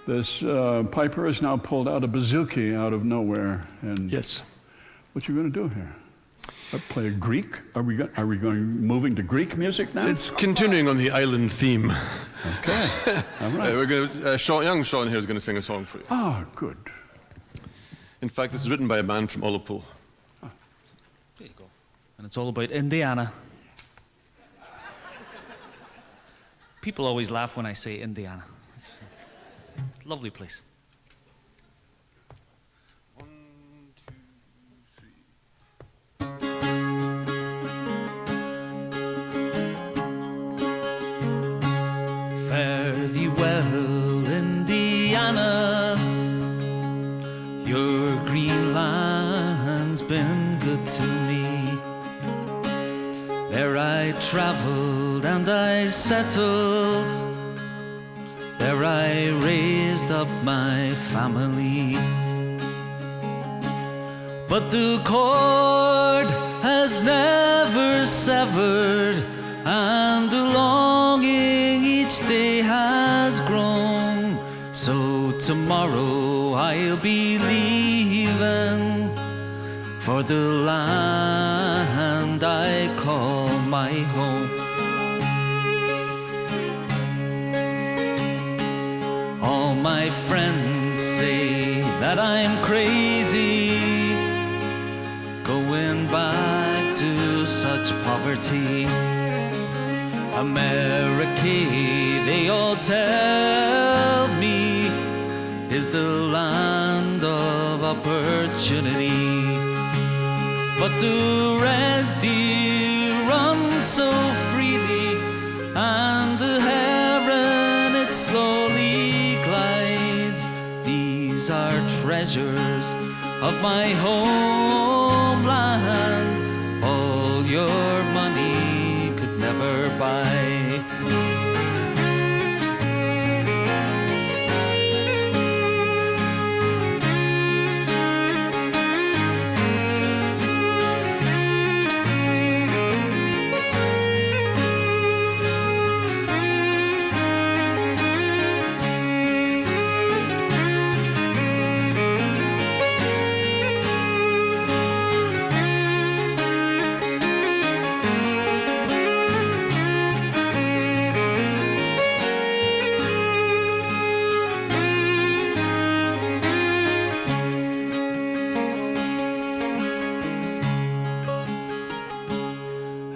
This piper has now pulled out a bouzouki out of nowhere. And yes. What you going to do here? Play a Greek? Are we moving to Greek music now? It's continuing on the island theme. Okay. All right. We're going to, young Sean here is going to sing a song for you. Ah, good. In fact, this is written by a man from Ullapool. There you go. And it's all about Indiana. People always laugh when I say Indiana. It's a lovely place. 1, 2, 3. Fare thee well, Indiana. Your green land's been good to me. There I traveled and I settled. There I raised up my family. But the cord has never severed, and the longing each day has grown. So tomorrow I'll be leaving for the land I call my home. All my friends say that I'm crazy, going back to such poverty. America, they all tell me, is the land of opportunity. But the red deer runs so freely, and the heron it slowly glides. These are treasures of my homeland, all your money could never buy.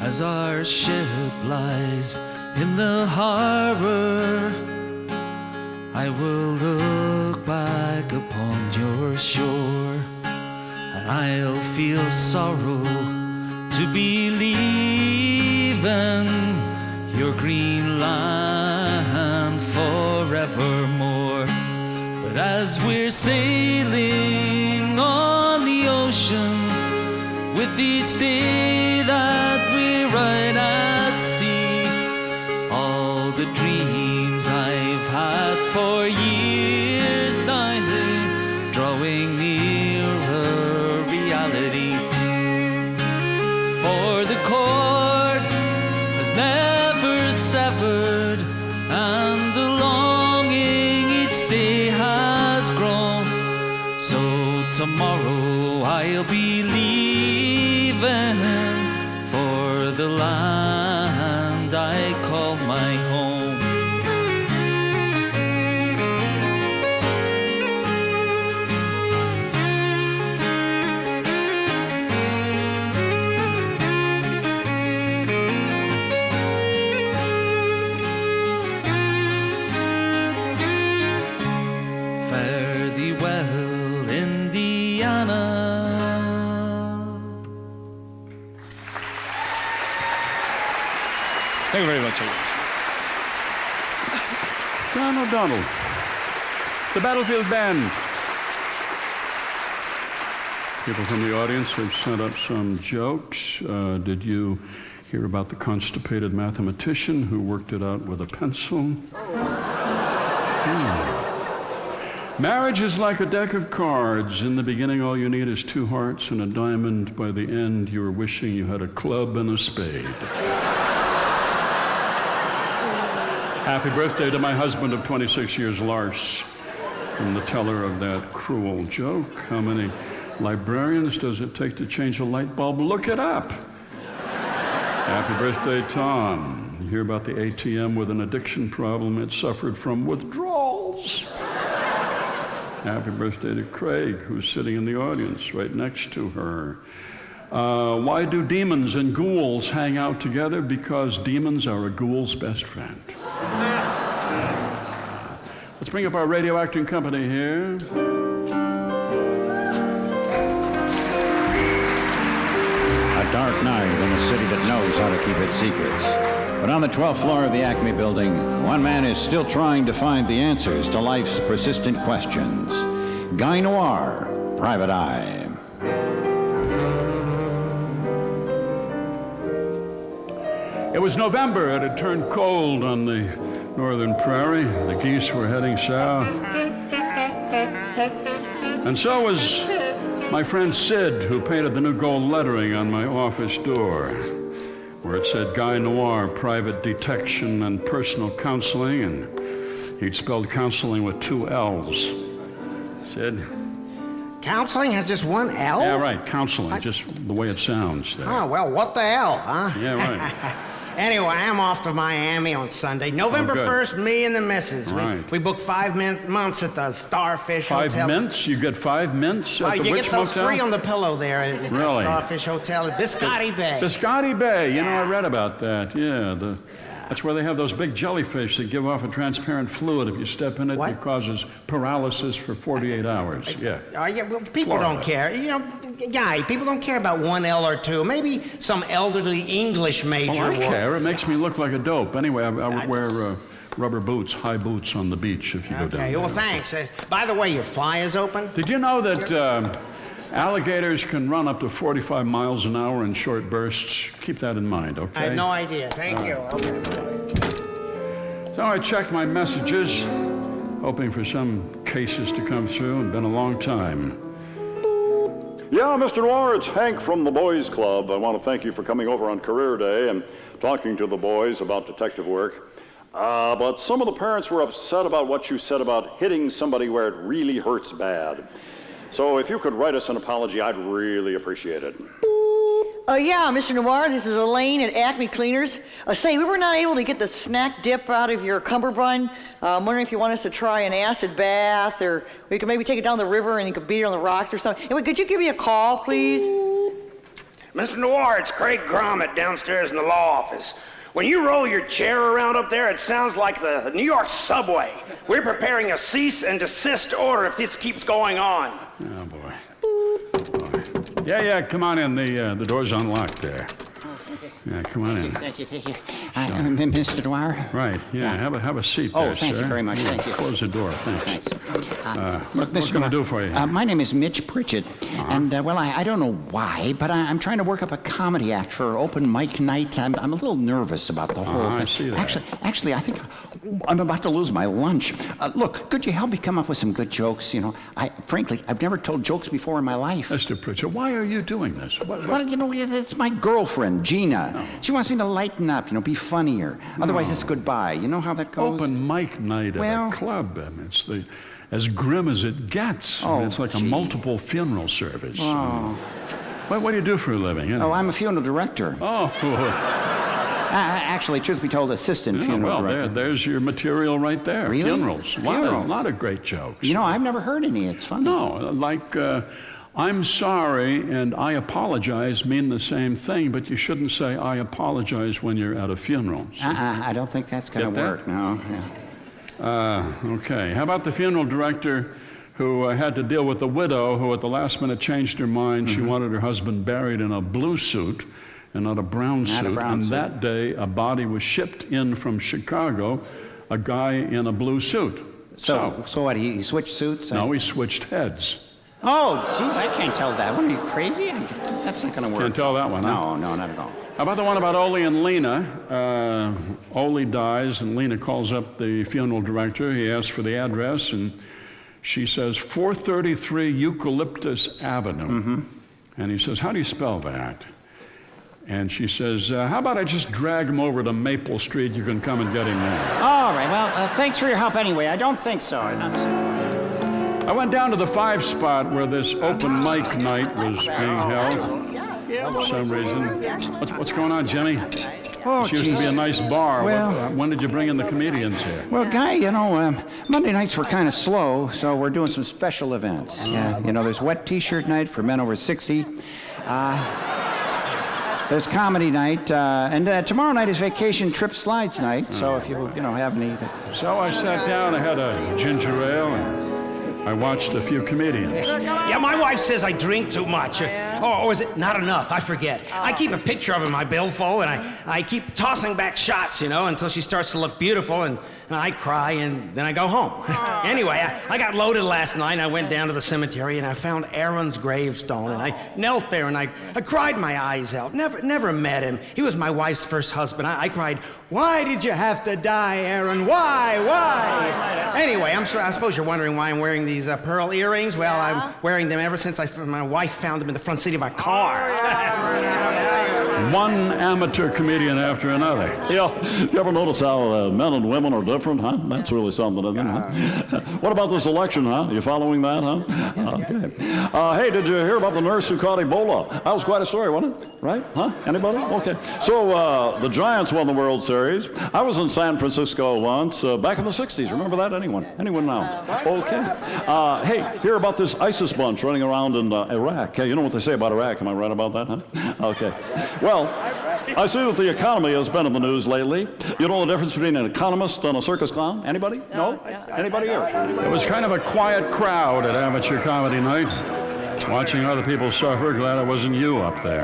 As our ship lies in the harbor, I will look back upon your shore, and I'll feel sorrow to be leaving your green land forevermore. But as we're sailing on the ocean, with each day that we ride at sea, all the dreams I've had for years now drawing nearer reality. For the cord has never severed, and the longing each day has grown. So tomorrow I'll be leaving for the land I call my home. That's all. John O'Donnell, the Battlefield Band. People from the audience have sent up some jokes. Did you hear about the constipated mathematician who worked it out with a pencil? Marriage is like a deck of cards. In the beginning, all you need is 2 hearts and a diamond. By the end, you are wishing you had a club and a spade. Happy birthday to my husband of 26 years, Lars, from the teller of that cruel joke. How many librarians does it take to change a light bulb? Look it up. Happy birthday, Tom. You hear about the ATM with an addiction problem. It suffered from withdrawals. Happy birthday to Craig, who's sitting in the audience right next to her. Why do demons and ghouls hang out together? Because demons are a ghoul's best friend. Let's bring up our radio acting company here. A dark night in a city that knows how to keep its secrets. But on the 12th floor of the Acme building, one man is still trying to find the answers to life's persistent questions. Guy Noir, Private Eye. It was November. It had turned cold on the northern prairie. The geese were heading south. And so was my friend Sid, who painted the new gold lettering on my office door, where it said Guy Noir, Private Detection and Personal Counseling, and he'd spelled counseling with 2 L's. Sid? Counseling has just 1 L? Yeah, right, counseling, just the way it sounds there. Oh, well, what the hell, huh? Yeah, right. Anyway, I'm off to Miami on Sunday. November 1st, me and the missus. Right. We booked 5 months at the Starfish 5 Hotel. mints? You get 5 mints at the You Witch get those Motel? free on the pillow there at the Really? Starfish Hotel at Biscotti Bay. Biscotti Bay, you know, I read about that, yeah. That's where they have those big jellyfish that give off a transparent fluid. If you step in it, it causes paralysis for 48 hours, yeah. Well, people don't care. You know, Guy, people don't care about 1 L or 2. Maybe some elderly English major Well, I will. care. It makes me look like a dope. Anyway, I would wear rubber boots, high boots on the beach if you go down Okay, there. well, thanks. By the way, your fly is open? Did you know that alligators can run up to 45 miles an hour in short bursts? Keep that in mind, okay? I had no idea. Thank you. Okay. So I checked my messages, hoping for some cases to come through. It's been a long time. Yeah, Mr. Noir, it's Hank from the Boys Club. I want to thank you for coming over on Career Day and talking to the boys about detective work. But some of the parents were upset about what you said about hitting somebody where it really hurts bad. So if you could write us an apology, I'd really appreciate it. Yeah, Mr. Noir, this is Elaine at Acme Cleaners. Say, we were not able to get the snack dip out of your cummerbund. I'm wondering if you want us to try an acid bath, or we could maybe take it down the river and you could beat it on the rocks or something. Anyway, could you give me a call, please? Mr. Noir, it's Craig Gromit downstairs in the law office. When you roll your chair around up there, it sounds like the New York subway. We're preparing a cease and desist order if this keeps going on. Oh, boy. Yeah, come on in. The door's unlocked there. Yeah, come on in. Thank you. Mr. Noir? Right, yeah. Have a seat there, Oh, thank sir. you very much. Yeah, Thank you. Close the door, thanks. Look, What can I do for you? My name is Mitch Pritchett, and well, I don't know why, but I'm trying to work up a comedy act for open mic night. I'm a little nervous about the whole thing. I see that. Actually, I think I'm about to lose my lunch. Look, could you help me come up with some good jokes? You know, frankly, I've never told jokes before in my life. Mr. Pritchett, why are you doing this? Well, you know, it's my girlfriend, Gina. She wants me to lighten up, you know, be funnier. Otherwise, it's goodbye. You know how that goes? Open mic night at a club. I mean, it's as grim as it gets. I mean, it's like a multiple funeral service. Oh. What do you do for a living? You know? Oh, I'm a funeral director. Oh. Actually, truth be told, assistant funeral director. There's your material right there. Really? Funerals. A lot of great jokes. You know, I've never heard any. It's funny. No, like I'm sorry and I apologize mean the same thing, but you shouldn't say I apologize when you're at a funeral. I don't think that's going to work, no. Okay. How about the funeral director who had to deal with the widow who at the last minute changed her mind. She wanted her husband buried in a blue suit, and not a brown Not a suit. brown And suit. that day, a body was shipped in from Chicago, a guy in a blue suit. So what, he switched suits? No, he switched heads. Oh, jeez, I can't tell that one. Are you crazy? That's not going to work. Can't tell that one, huh? No, not at all. How about the one about Ole and Lena? Ole dies, and Lena calls up the funeral director. He asks for the address, and she says 433 Eucalyptus Avenue. Mm-hmm. And he says, how do you spell that? And she says, how about I just drag him over to Maple Street? You can come and get him there. All right, well, thanks for your help anyway. I don't think so. I'm not so. I went down to the 5 spot where this open mic night was being held for some reason. What's going on, Jimmy? Oh, It used to be a nice bar. Well- When did you bring in the comedians here? Well, Guy, Monday nights were kind of slow, so we're doing some special events. Yeah, there's wet T-shirt night for men over 60. There's comedy night, and tomorrow night is vacation trip slides night. So if you have any. So I sat down, I had a ginger ale, and I watched a few comedians. Yeah, my wife says I drink too much. Or is it not enough? I forget. I keep a picture of her in my billfold, and I keep tossing back shots, until she starts to look beautiful, and I cry, and then I go home. Anyway, I got loaded last night, and I went down to the cemetery, and I found Aaron's gravestone, and I knelt there, and I cried my eyes out. Never met him. He was my wife's first husband. I cried, why did you have to die, Aaron? Why? Anyway, I suppose you're wondering why I'm wearing these pearl earrings. Well, I'm wearing them ever since my wife found them in the front seat of our car. One amateur comedian after another. Yeah, you ever notice how men and women are different, huh? That's really something, isn't it? Huh? What about this election, huh? You following that, huh? Okay. Hey, did you hear about the nurse who caught Ebola? That was quite a story, wasn't it? Right? Huh? Anybody? Okay. So, the Giants won the World Series. I was in San Francisco once, back in the 60s. Remember that? Anyone? Anyone now? Okay. Hey, hear about this ISIS bunch running around in Iraq. You know what they say about Iraq? Am I right about that, huh? Okay. Well, I see that the economy has been in the news lately. You know the difference between an economist and a circus clown? Anybody? No? Anybody here? It was kind of a quiet crowd at amateur comedy night. Watching other people suffer, glad it wasn't you up there.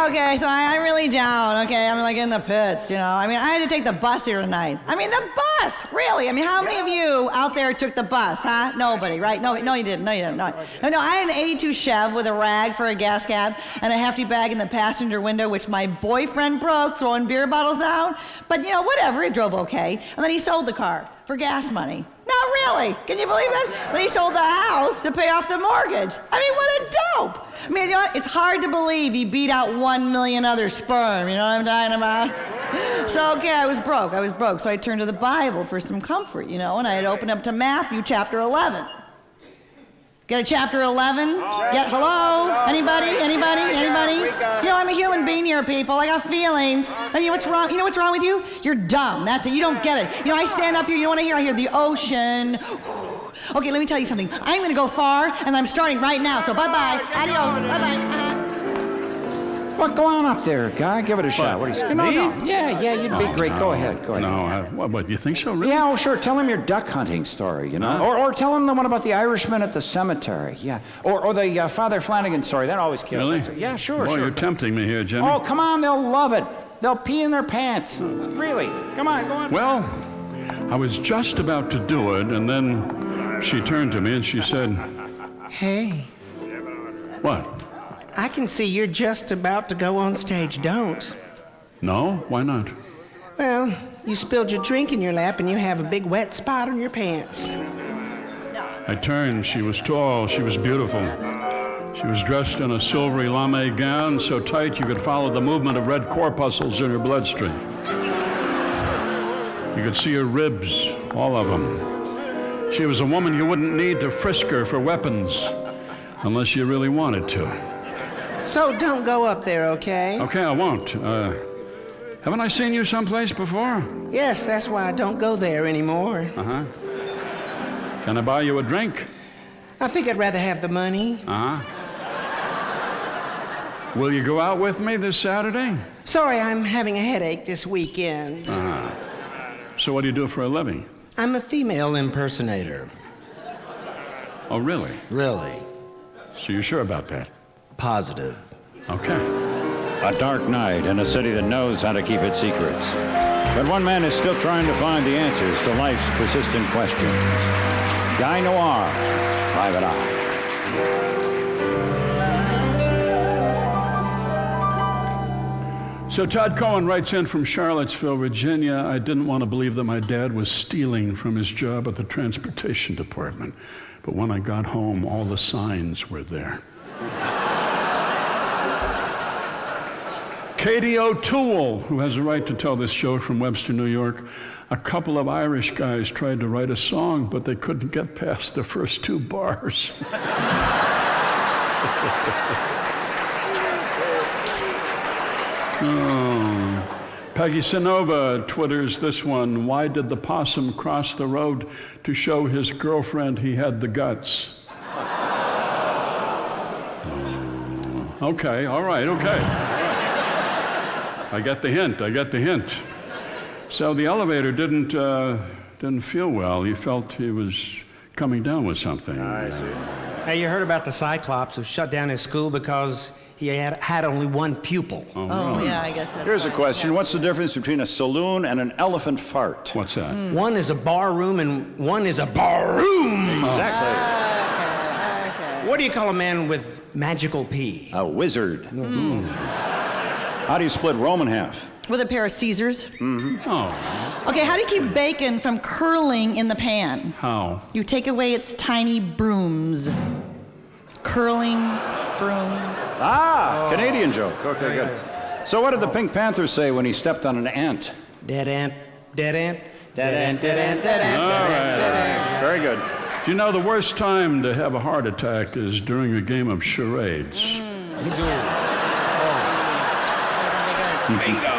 Okay, so I'm really down. Okay, I'm like in the pits, I had to take the bus here tonight. The bus, really. How many of you out there took the bus, huh? Nobody, right? No, you didn't. No, you didn't. No, I had an 82 Chev with a rag for a gas cap and a hefty bag in the passenger window, which my boyfriend broke, throwing beer bottles out. But, whatever, it drove okay. And then he sold the car for gas money. Not really. Can you believe that? Then he sold the house to pay off the mortgage. What a dope. It's hard to believe he beat out 1 million other sperm. You know what I'm talking about? So, okay, I was broke. So I turned to the Bible for some comfort, and I had opened up to Matthew chapter 11. Get a chapter 11? Yeah, hello? Anybody? I'm a human being here, people. I got feelings. And you know what's wrong? You know what's wrong with you? You're dumb. That's it. You don't get it. I stand up here. You know what I hear? I hear the ocean. Okay, let me tell you something. I'm going to go far, and I'm starting right now. So bye-bye. Adios. Bye-bye. Well, go on up there, Guy. Give it a shot. What do you say? No. Yeah, you'd be great. Go ahead. No, what, you think so, really? Yeah, sure. Tell him your duck hunting story, Or tell him the one about the Irishman at the cemetery. Yeah. Or the Father Flanagan story. That always kills. Really? Yeah, sure. Boy, you're tempting me here, Jimmy. Oh, come on. They'll love it. They'll pee in their pants. Really. Come on, go on. Well, I was just about to do it, and then she turned to me and she said, Hey, what? I can see you're just about to go on stage. Don't. No? Why not? Well, you spilled your drink in your lap and you have a big wet spot on your pants. I turned. She was tall. She was beautiful. She was dressed in a silvery lame gown so tight you could follow the movement of red corpuscles in her bloodstream. You could see her ribs, all of them. She was a woman you wouldn't need to frisk her for weapons unless you really wanted to. So don't go up there, okay? Okay, I won't. Haven't I seen you someplace before? Yes, that's why I don't go there anymore. Uh-huh. Can I buy you a drink? I think I'd rather have the money. Uh-huh. Will you go out with me this Saturday? Sorry, I'm having a headache this weekend. Uh-huh. So what do you do for a living? I'm a female impersonator. Oh, really? Really. So you're sure about that? Positive. Okay. A dark night in a city that knows how to keep its secrets. But one man is still trying to find the answers to life's persistent questions. Guy Noir, Private Eye. So Todd Cohen writes in from Charlottesville, Virginia. I didn't want to believe that my dad was stealing from his job at the transportation department. But when I got home, all the signs were there. Katie O'Toole, who has a right to tell this joke from Webster, New York. A couple of Irish guys tried to write a song, but they couldn't get past the first 2 bars. Oh. Peggy Sinova twitters this one. Why did the possum cross the road to show his girlfriend he had the guts? Oh. Okay, all right, okay. I get the hint. So the elevator didn't feel well. He felt he was coming down with something. I see. Hey, you heard about the Cyclops who shut down his school because he had only one pupil. Oh, yeah, I guess that's Here's a question. What's the difference between a saloon and an elephant fart? What's that? One is a bar room and one is a barroom. Exactly. Okay. What do you call a man with magical pee? A wizard. How do you split Rome in half? With a pair of Caesars. Mm-hmm. Oh. Okay, how do you keep bacon from curling in the pan? How? You take away its tiny brooms. Curling brooms. Canadian joke. Okay, good. So what did the Pink Panther say when he stepped on an ant? Dead ant, dead ant, dead ant, dead ant, dead ant, All right. dead ant. Very good. Do you know the worst time to have a heart attack is during a game of charades? Bingo.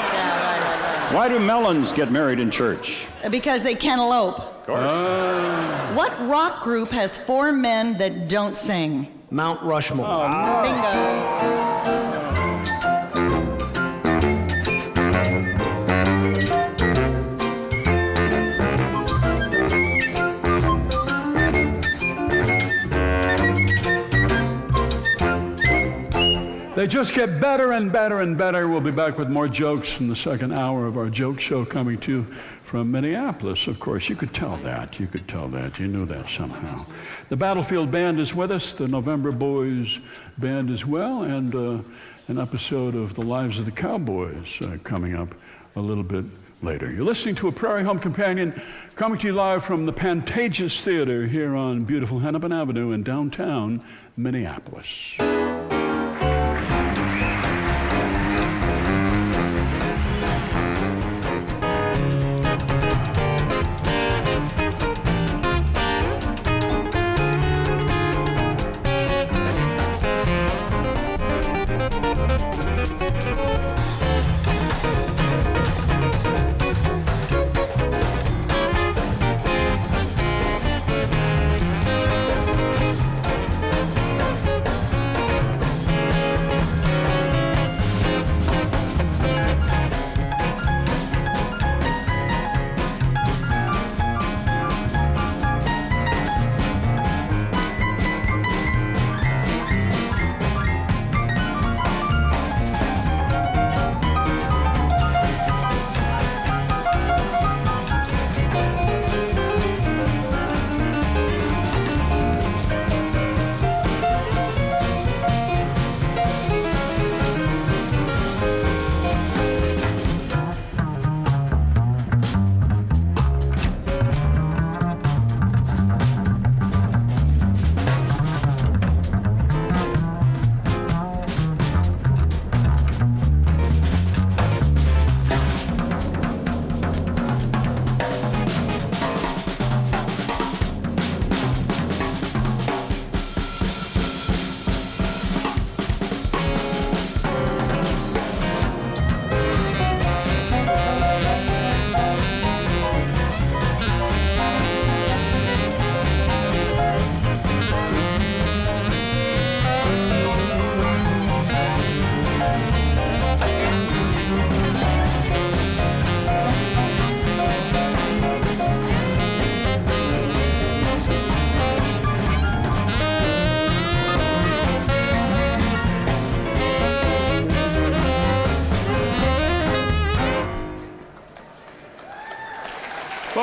Why do melons get married in church? Because they cantaloupe. Of course. What rock group has 4 men that don't sing? Mount Rushmore. Bingo. They just get better and better and better. We'll be back with more jokes in the second hour of our joke show coming to you from Minneapolis. Of course, you could tell that. You knew that somehow. The Battlefield Band is with us, the November Boys Band as well, and an episode of The Lives of the Cowboys coming up a little bit later. You're listening to a Prairie Home Companion coming to you live from the Pantages Theatre here on beautiful Hennepin Avenue in downtown Minneapolis.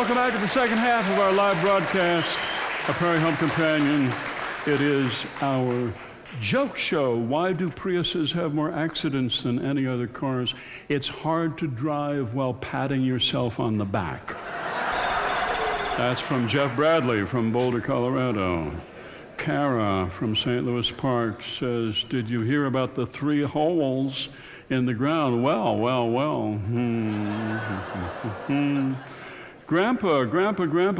welcome back to the second half of our live broadcast of Prairie Home Companion. It is our joke show. Why do Priuses have more accidents than any other cars? It's hard to drive while patting yourself on the back. That's from Jeff Bradley from Boulder, Colorado. Kara from St. Louis Park says, did you hear about the 3 holes in the ground? Well. Grandpa,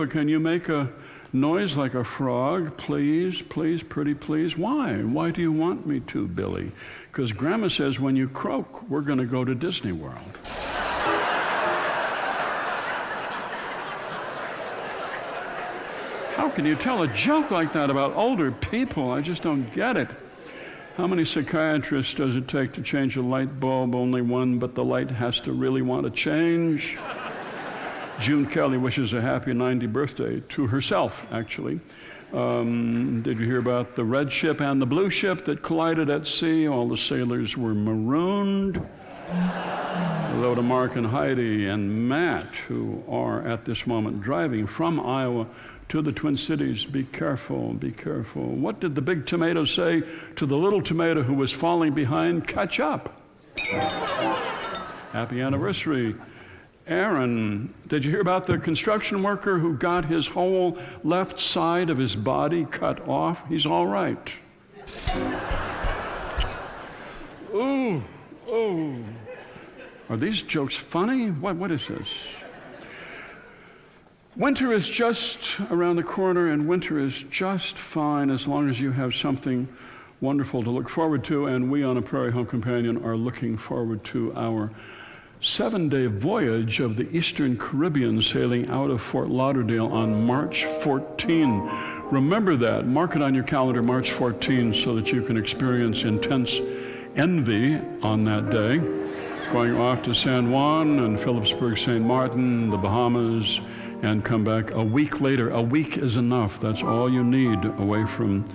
can you make a noise like a frog? Please, pretty please. Why? Why do you want me to, Billy? Because Grandma says when you croak, we're going to go to Disney World. How can you tell a joke like that about older people? I just don't get it. How many psychiatrists does it take to change a light bulb? Only one, but the light has to really want to change. June Kelly wishes a happy 90th birthday to herself, actually. Did you hear about the red ship and the blue ship that collided at sea? All the sailors were marooned. Hello to Mark and Heidi and Matt, who are at this moment driving from Iowa to the Twin Cities. Be careful, be careful. What did the big tomato say to the little tomato who was falling behind? Catch up. Happy anniversary. Aaron, did you hear about the construction worker who got his whole left side of his body cut off? He's all right. Ooh. Are these jokes funny? What is this? Winter is just around the corner, and winter is just fine as long as you have something wonderful to look forward to, and we on a Prairie Home Companion are looking forward to our 7-day voyage of the Eastern Caribbean, sailing out of Fort Lauderdale on March 14. Remember that. Mark it on your calendar, March 14, so that you can experience intense envy on that day. Going off to San Juan and Phillipsburg, St. Martin, the Bahamas, and come back a week later. A week is enough. That's all you need away from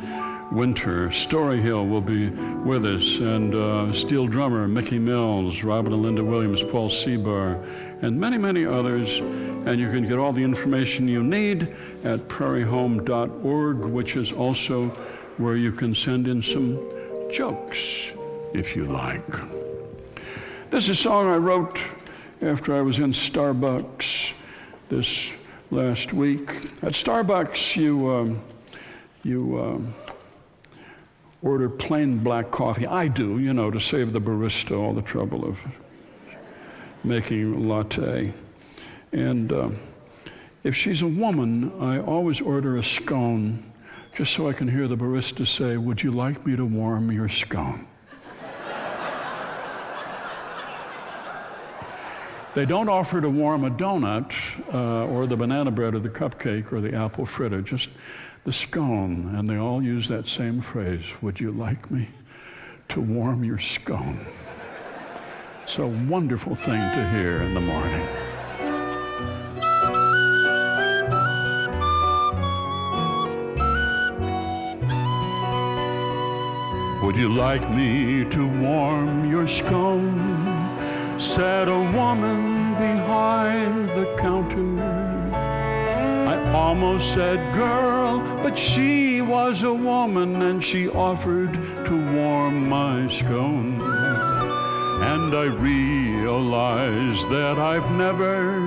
winter. Story Hill will be with us, and steel drummer Mickey Mills, Robin and Linda Williams, Paul Seabar, and many, many others. And you can get all the information you need at prairiehome.org, which is also where you can send in some jokes, if you like. This is a song I wrote after I was in Starbucks this last week. At Starbucks, you order plain black coffee. I do, to save the barista all the trouble of making a latte. And if she's a woman, I always order a scone, just so I can hear the barista say, "Would you like me to warm your scone?" They don't offer to warm a donut or the banana bread or the cupcake or the apple fritter, just the scone, and they all use that same phrase, "Would you like me to warm your scone?" It's a wonderful thing to hear in the morning. "Would you like me to warm your scone?" said a woman behind the counter. I almost said girl, but she was a woman, and she offered to warm my scone. And I realized that I've never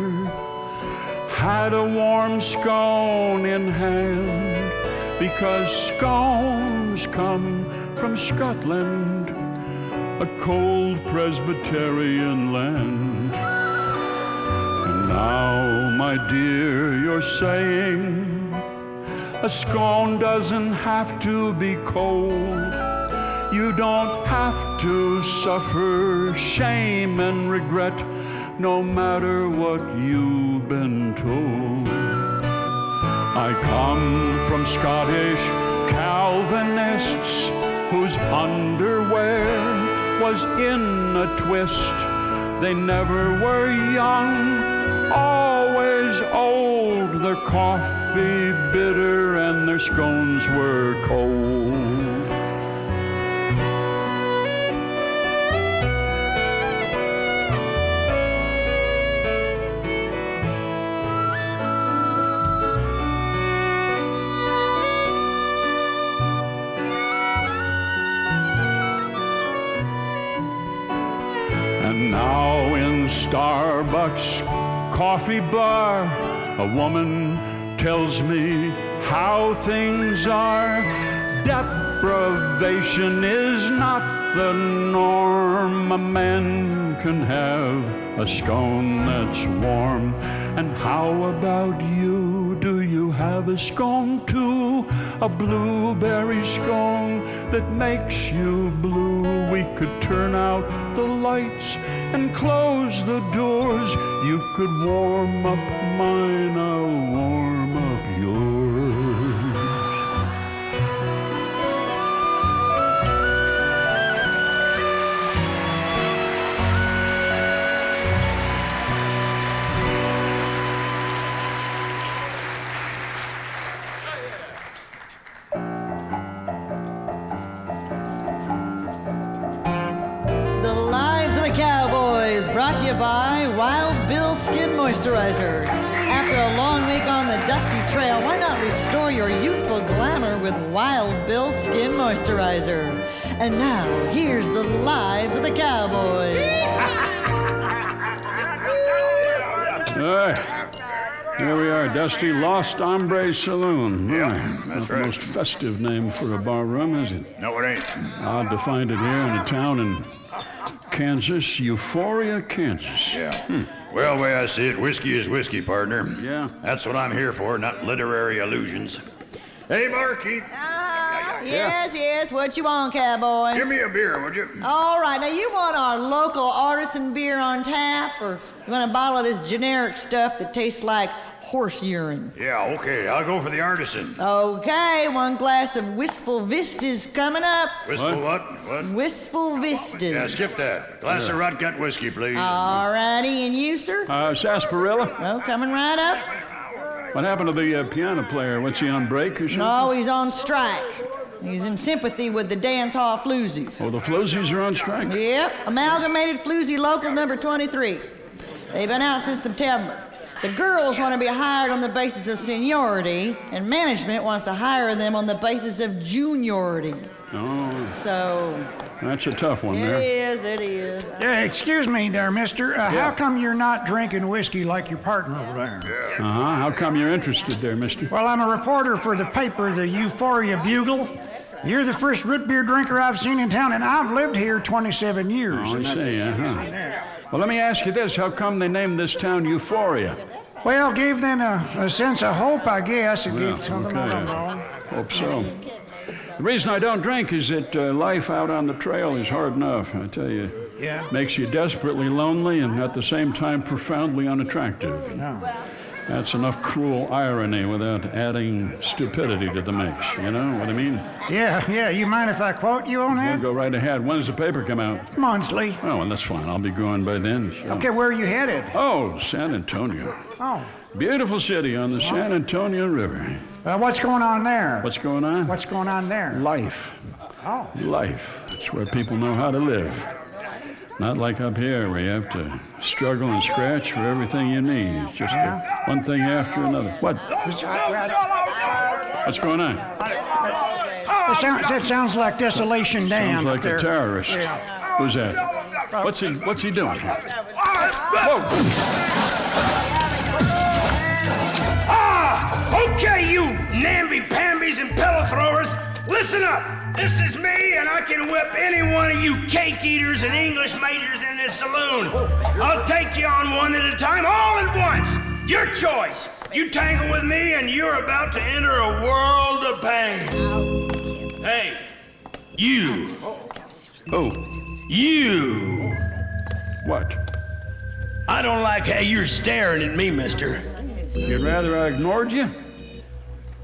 had a warm scone in hand, because scones come from Scotland, a cold Presbyterian land. And now, my dear, you're saying a scone doesn't have to be cold. You don't have to suffer shame and regret, no matter what you've been told. I come from Scottish Calvinists whose underwear was in a twist. They never were young, always old. Their coffee bitter and their scones were cold. Starbucks coffee bar, a woman tells me how things are. Deprivation is not the norm. A man can have a scone that's warm. And how about you? Do you have a scone too? A blueberry scone that makes you blue. We could turn out the lights and close the doors. You could warm up mine, I'll warm up yours. Cowboys, brought to you by Wild Bill Skin Moisturizer. After a long week on the dusty trail, why not restore your youthful glamour with Wild Bill Skin Moisturizer? And now, here's the lives of the Cowboys. All right. Here we are, Dusty Lost Hombre Saloon. Yeah, that's that's the right. most festive name for a bar room, is it? No, it ain't. Odd to find it here in a town in Kansas, Euphoria, Kansas. Yeah. Well, the way I see it, whiskey is whiskey, partner. Yeah. That's what I'm here for, not literary illusions. Hey, barkeep. Yes, what you want, cowboy? Give me a beer, would you? All right, now you want our local artisan beer on tap, or you want a bottle of this generic stuff that tastes like horse urine? Yeah, okay, I'll go for the artisan. Okay, one glass of Wistful Vistas coming up. Wistful what? Wistful Vistas. Yeah, skip that. Glass of rot gut whiskey, please. All righty, and you, sir? Sarsaparilla. Well, coming right up. What happened to the piano player? What's he on break or something? No, he's on strike. He's in sympathy with the dance hall floozies. Oh, the floozies are on strike? Yep, Amalgamated Floozy Local number 23. They've been out since September. The girls want to be hired on the basis of seniority, and management wants to hire them on the basis of juniority. Oh. So... That's a tough one there. It is. Excuse me there, mister. How come you're not drinking whiskey like your partner over there? Uh-huh. How come you're interested there, mister? Well, I'm a reporter for the paper, the Euphoria Bugle. You're the first root beer drinker I've seen in town, and I've lived here 27 years. Oh, I see, Well, let me ask you this. How come they named this town Euphoria? Well, gave them a sense of hope, I guess. It gave something Okay. Hope so. The reason I don't drink is that life out on the trail is hard enough, I tell you. Yeah. Makes you desperately lonely and at the same time profoundly unattractive. No. That's enough cruel irony without adding stupidity to the mix. You know what I mean? Yeah. You mind if I quote you on that? Go right ahead. When does the paper come out? Monthly. Oh, well, that's fine. I'll be going by then. Sure. Okay, where are you headed? Oh, San Antonio. Oh. Beautiful city on the San Antonio River. What's going on there? What's going on? What's going on there? Life. Oh. Life. It's where people know how to live. Not like up here where you have to struggle and scratch for everything you need. It's just one thing after another. What? What's going on? That sounds like Desolation Dam. Sounds like a terrorist. Yeah. Who's that? What's he doing? Whoa! Okay, you namby-pambies and pillow throwers, listen up. This is me, and I can whip any one of you cake eaters and English majors in this saloon. I'll take you on one at a time, all at once. Your choice. You tangle with me, and you're about to enter a world of pain. Hey, you. Oh. You. What? I don't like how you're staring at me, mister. You'd rather I ignored you?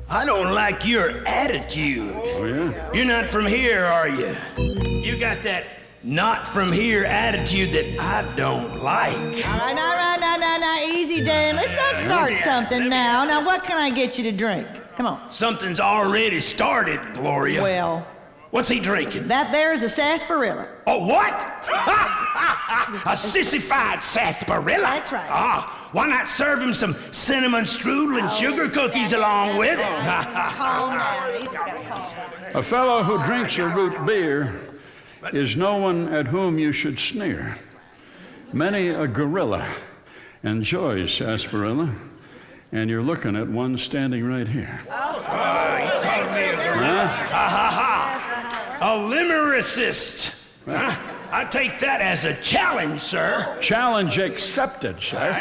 I don't like your attitude. Oh, yeah? You're not from here, are you? You got that not from here attitude that I don't like. All right, now, easy, Dan. Let's not start something now. Now, what can I get you to drink? Come on. Something's already started, Gloria. Well... What's he drinking? That there is a sarsaparilla. Oh, what? A sissified sarsaparilla? That's right. Why not serve him some cinnamon strudel and sugar cookies along with it? Calm down. He's just gotta calm down. A fellow who drinks a root beer is no one at whom you should sneer. Many a gorilla enjoys sarsaparilla, and you're looking at one standing right here. He called me a gorilla. A limericist. I take that as a challenge, sir. Challenge accepted, sir.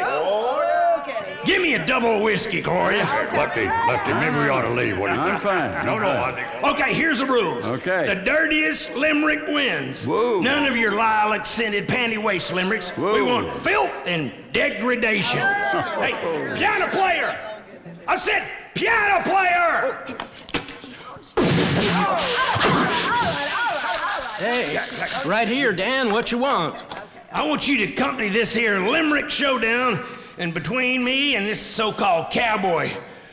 Give me a double whiskey, Corey. Lefty, maybe we ought to leave. What do you think? I'm fine. No, I think. Okay, here's the rules. Okay. The dirtiest limerick wins. Whoa. None of your lilac-scented panty waist limericks. Whoa. We want filth and degradation. Hey, piano player! I said piano player! Hey, right here, Dan, what you want? I want you to accompany this here limerick showdown, and between me and this so-called cowboy,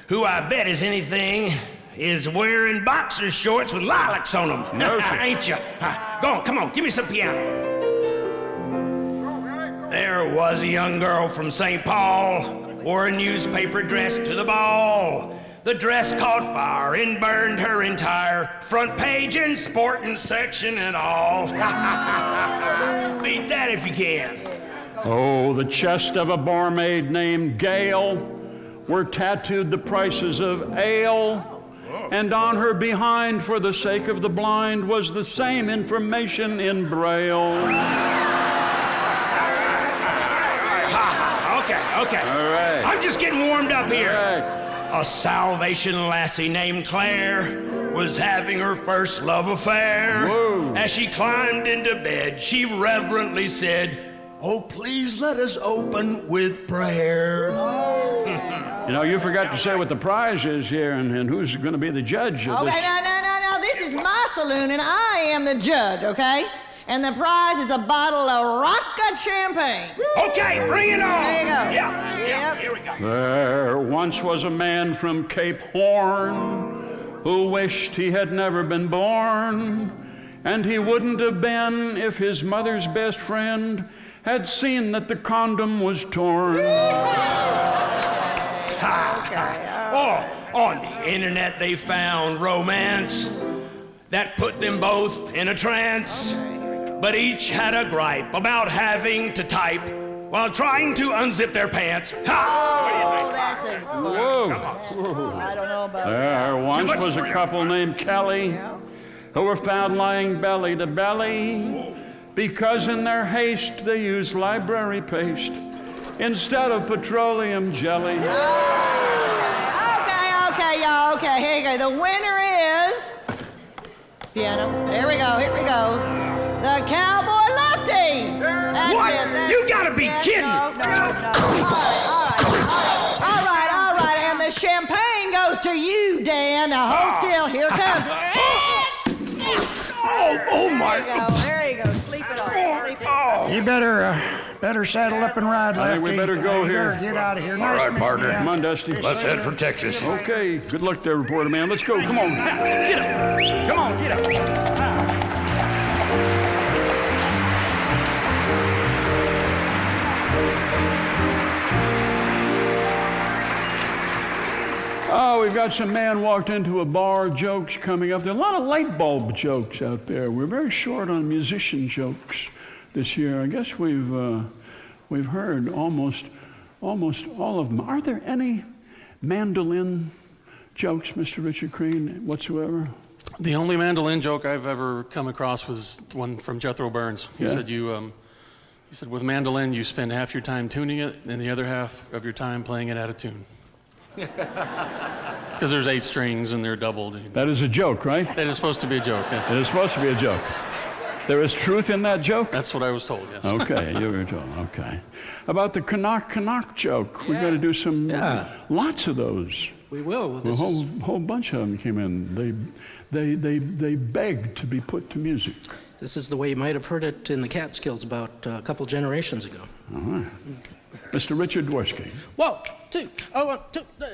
who I bet is anything, is wearing boxer shorts with lilacs on them. No, sir. Ain't you? Go on, come on, give me some piano. There was a young girl from St. Paul, wore a newspaper dress to the ball. The dress caught fire and burned her entire front page and sporting section and all. Beat that if you can. Oh, the chest of a barmaid named Gail were tattooed the prices of ale, and on her behind, for the sake of the blind, was the same information in Braille. Okay. All right. I'm just getting warmed up here. All right. A Salvation lassie named Claire was having her first love affair. Whoa. As she climbed into bed, she reverently said, "Oh, please let us open with prayer." You know, you forgot to say what the prize is here and who's going to be the judge of this. Okay, no. This is my saloon, and I am the judge, okay? And the prize is a bottle of Rocca champagne. Okay, bring it on. There you go. Yeah, here we go. There once was a man from Cape Horn who wished he had never been born, and he wouldn't have been if his mother's best friend had seen that the condom was torn. On the internet they found romance that put them both in a trance. But each had a gripe about having to type while trying to unzip their pants. That's a... Whoa. I don't know about There once was a couple named Kelly who were found lying belly to belly because in their haste they used library paste instead of petroleum jelly. Okay, y'all. Okay, here you go. The winner is... Piano. Here we go. The Cowboy Lefty. That's What? It. You gotta be kidding. No. All right. And the champagne goes to you, Dan. Now hold still. Here it comes. Oh my. There you go. Sleep it off. You better saddle up and ride, I Lefty. think we better go here. Get out of here. All Nice right, meeting partner. you. Come on, Dusty. Let's head for Texas. Okay, good luck there, reporter man. Let's go. Come on. Get up. Come on, get up. Oh, we've got some man walked into a bar jokes coming up. There are a lot of light bulb jokes out there. We're very short on musician jokes this year. I guess we've heard almost all of them. Are there any mandolin jokes, Mr. Richard Kriehn, whatsoever? The only mandolin joke I've ever come across was one from Jethro Burns. He said he said with mandolin you spend half your time tuning it and the other half of your time playing it out of tune. Because there's 8 strings and they're doubled. That is a joke, right? It is supposed to be a joke, yes. It is supposed to be a joke. There is truth in that joke? That's what I was told, yes. Okay, you were told, okay. About the Canuck joke, we're going to do some, lots of those. We will. A whole bunch of them came in. They begged to be put to music. This is the way you might have heard it in the Catskills about a couple generations ago. All right. Mr. Richard Dworsky. 1, 2, 1, 2, 3.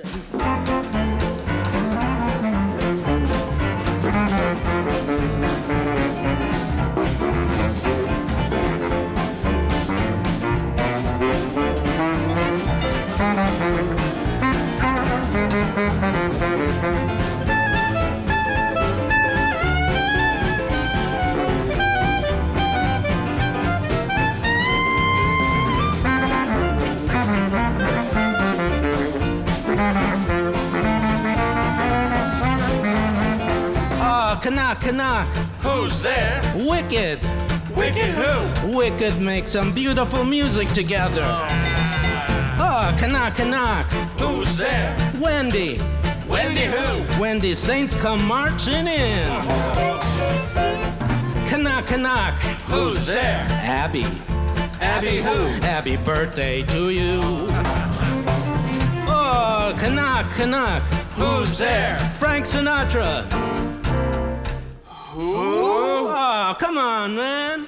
knock, knock. Who's there? Wicked. Wicked who? Wicked make some beautiful music together. Oh, knock, knock. Who's there? Wendy. Wendy who? Wendy Saints come marching in. Knock, knock. Who's there? Abby. Abby who? Happy birthday to you. Oh, knock, knock. Who's there? Frank Sinatra. Who? Oh, come on, man.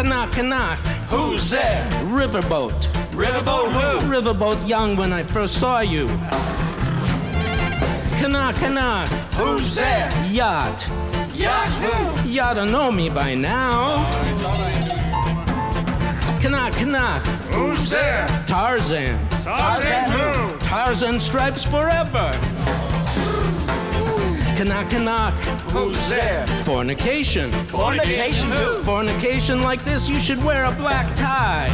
Knock, knock. Who's there? Riverboat. Riverboat who? Riverboat young when I first saw you. Knock, knock. Who's there? Yacht. Yacht who? You ought to know me by now. Knock, knock. Who's there? Tarzan. Tarzan who? Tarzan stripes forever. Knock, knock. Who's there? Fornication. Fornication who? Fornication like this, you should wear a black tie.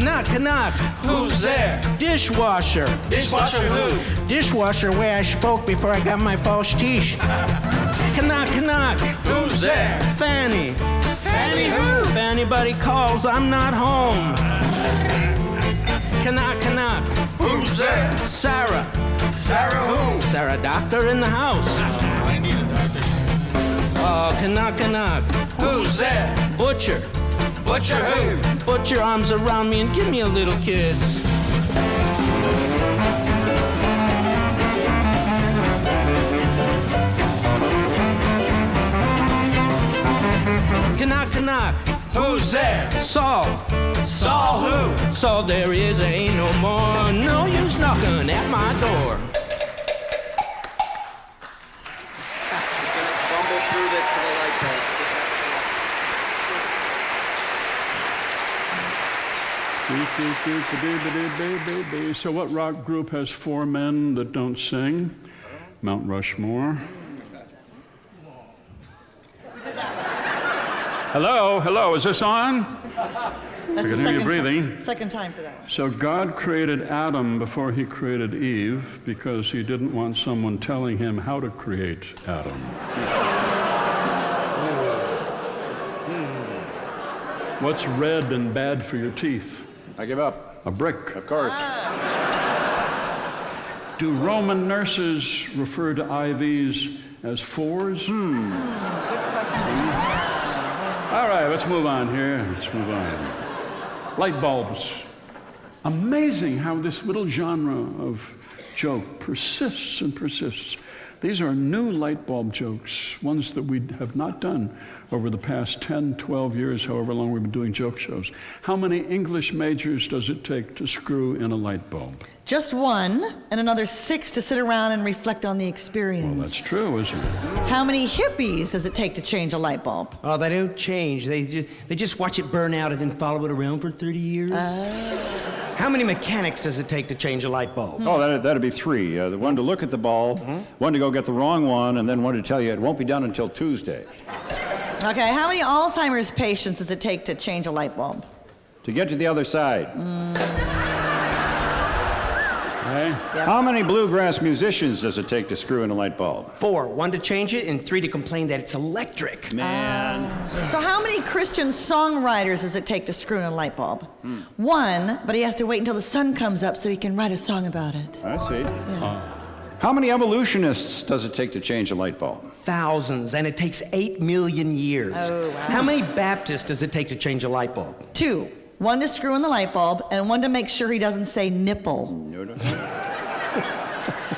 Knock, knock. Who's there? Dishwasher. Dishwasher who? Dishwasher where I spoke before I got my false teeth. Knock, knock. Who's there? Fanny. Fanny who? If anybody calls, I'm not home. Knock, knock. Who's there? Sarah. Sarah who? Sarah Doctor in the house. I need a doctor. Oh, knock, knock. Who's there? Butcher. Butcher who? Put your arms around me and give me a little kiss. Knock, knock. Who's there? Saul. Saul who? Saul there is, ain't no more. No use knocking at my door. Bumble through this to the light bulb. So what rock group has 4 men that don't sing? Mount Rushmore. Hello, is this on? That's the I can hear you breathing. second time for that one. So God created Adam before he created Eve because he didn't want someone telling him how to create Adam. What's red and bad for your teeth? I give up. A brick. Of course. Do Roman nurses refer to IVs as 4s? Good question. All right, let's move on here. Let's move on. Light bulbs. Amazing how this little genre of joke persists and persists. These are new light bulb jokes, ones that we have not done over the past 10, 12 years, however long we've been doing joke shows. How many English majors does it take to screw in a light bulb? Just 1, and another 6 to sit around and reflect on the experience. Well, that's true, isn't it? How many hippies does it take to change a light bulb? Oh, they don't change. They just watch it burn out and then follow it around for 30 years. How many mechanics does it take to change a light bulb? Oh, that'd be 3. The one to look at the bulb, one to go get the wrong one, and then one to tell you it won't be done until Tuesday. Okay, how many Alzheimer's patients does it take to change a light bulb? To get to the other side. Okay. Yep. How many bluegrass musicians does it take to screw in a light bulb? 4. 1 to change it, and 3 to complain that it's electric. Man. So how many Christian songwriters does it take to screw in a light bulb? 1, but he has to wait until the sun comes up so he can write a song about it. I see. How many evolutionists does it take to change a light bulb? Thousands, and it takes 8 million years. Oh, wow. How many Baptists does it take to change a light bulb? 2. 1 to screw in the light bulb, and 1 to make sure he doesn't say nipple.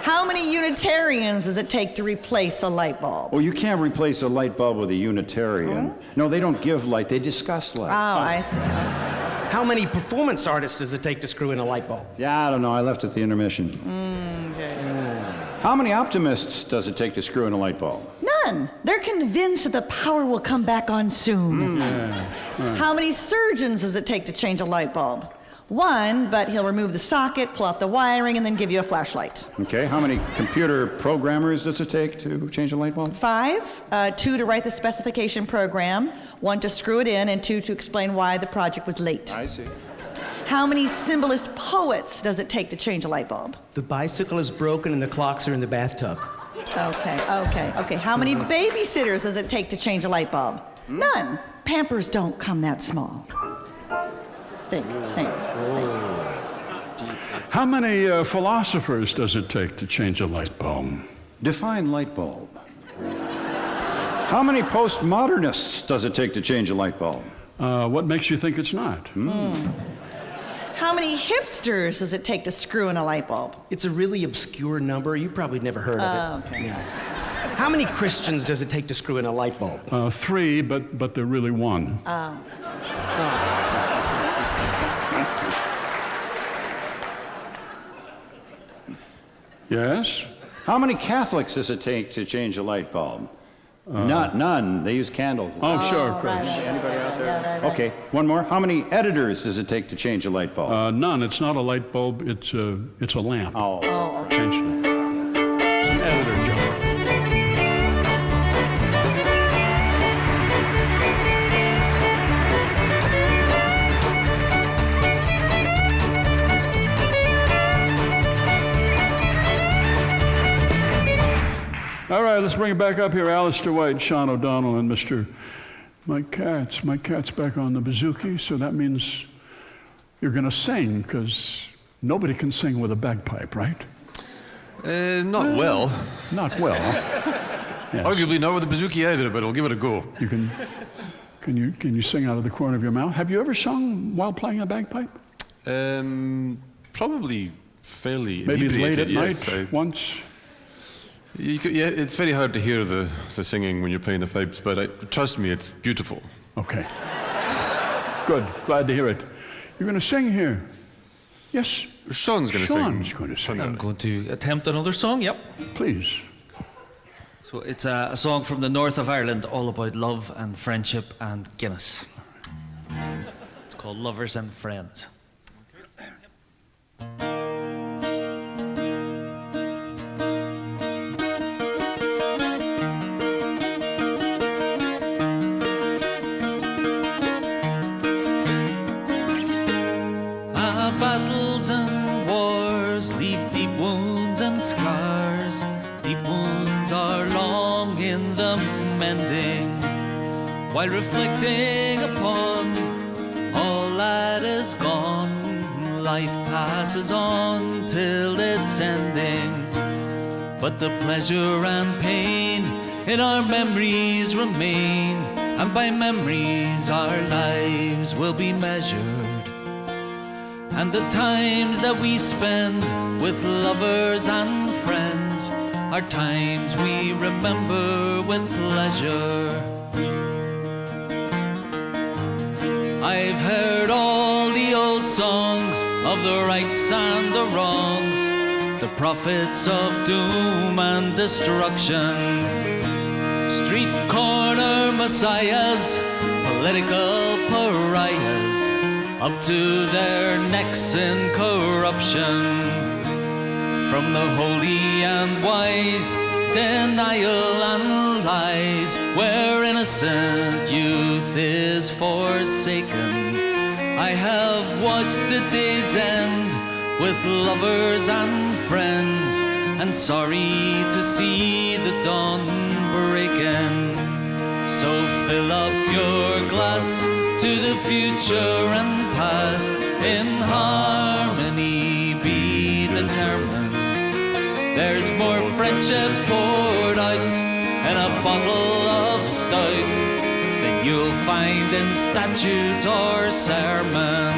How many Unitarians does it take to replace a light bulb? Oh, you can't replace a light bulb with a Unitarian. No, they don't give light, they discuss light. Oh, I see. How many performance artists does it take to screw in a light bulb? Yeah, I don't know, I left at the intermission. Okay. How many optimists does it take to screw in a light bulb? None. They're convinced that the power will come back on soon. How many surgeons does it take to change a light bulb? One, but he'll remove the socket, pull out the wiring, and then give you a flashlight. Okay, how many computer programmers does it take to change a light bulb? 5, 2 to write the specification program, 1 to screw it in, and 2 to explain why the project was late. I see. How many symbolist poets does it take to change a light bulb? The bicycle is broken and the clocks are in the bathtub. Okay. How many babysitters does it take to change a light bulb? None. Pampers don't come that small. Think. How many philosophers does it take to change a light bulb? Define light bulb. How many postmodernists does it take to change a light bulb? What makes you think it's not? How many hipsters does it take to screw in a light bulb? It's a really obscure number. You probably never heard of it. Okay. Yeah. How many Christians does it take to screw in a light bulb? 3, but they're really 1. Yes? How many Catholics does it take to change a light bulb? None. They use candles. Oh, sure, of course. Anybody out there? Okay, one more. How many editors does it take to change a light bulb? None. It's not a light bulb. It's a lamp. Oh. Changed it. An editor job. All right, let's bring it back up here. Alistair White, Sean O'Donnell, and Mr. Mike Katz. Mike Katz back on the bouzouki, so that means you're going to sing, because nobody can sing with a bagpipe, right? Not well. Not well. Yes. Arguably not with the bouzouki either, but I'll give it a go. Can you sing out of the corner of your mouth? Have you ever sung while playing a bagpipe? Probably fairly Maybe late at yes. night once? It's very hard to hear the singing when you're playing the pipes, but trust me, it's beautiful. Okay. Good. Glad to hear it. You're going to sing here. Yes? Sean's going to sing. Sean's going to sing. I'm going to attempt another song, yep. Please. So it's a song from the north of Ireland, all about love and friendship and Guinness. It's called Lovers and Friends. Battles and wars leave deep wounds and scars. Deep wounds are long in the mending. While reflecting upon all that is gone, life passes on till its ending. But the pleasure and pain in our memories remain, and by memories our lives will be measured. And the times that we spend with lovers and friends are times we remember with pleasure. I've heard all the old songs of the rights and the wrongs, the prophets of doom and destruction, street corner messiahs, political pariahs, up to their necks in corruption. From the holy and wise, denial and lies, where innocent youth is forsaken. I have watched the day's end with lovers and friends, and sorry to see the dawn breaking. So fill up your glass to the future and past, in harmony be determined. There's more friendship poured out in a bottle of stout than you'll find in statute or sermon.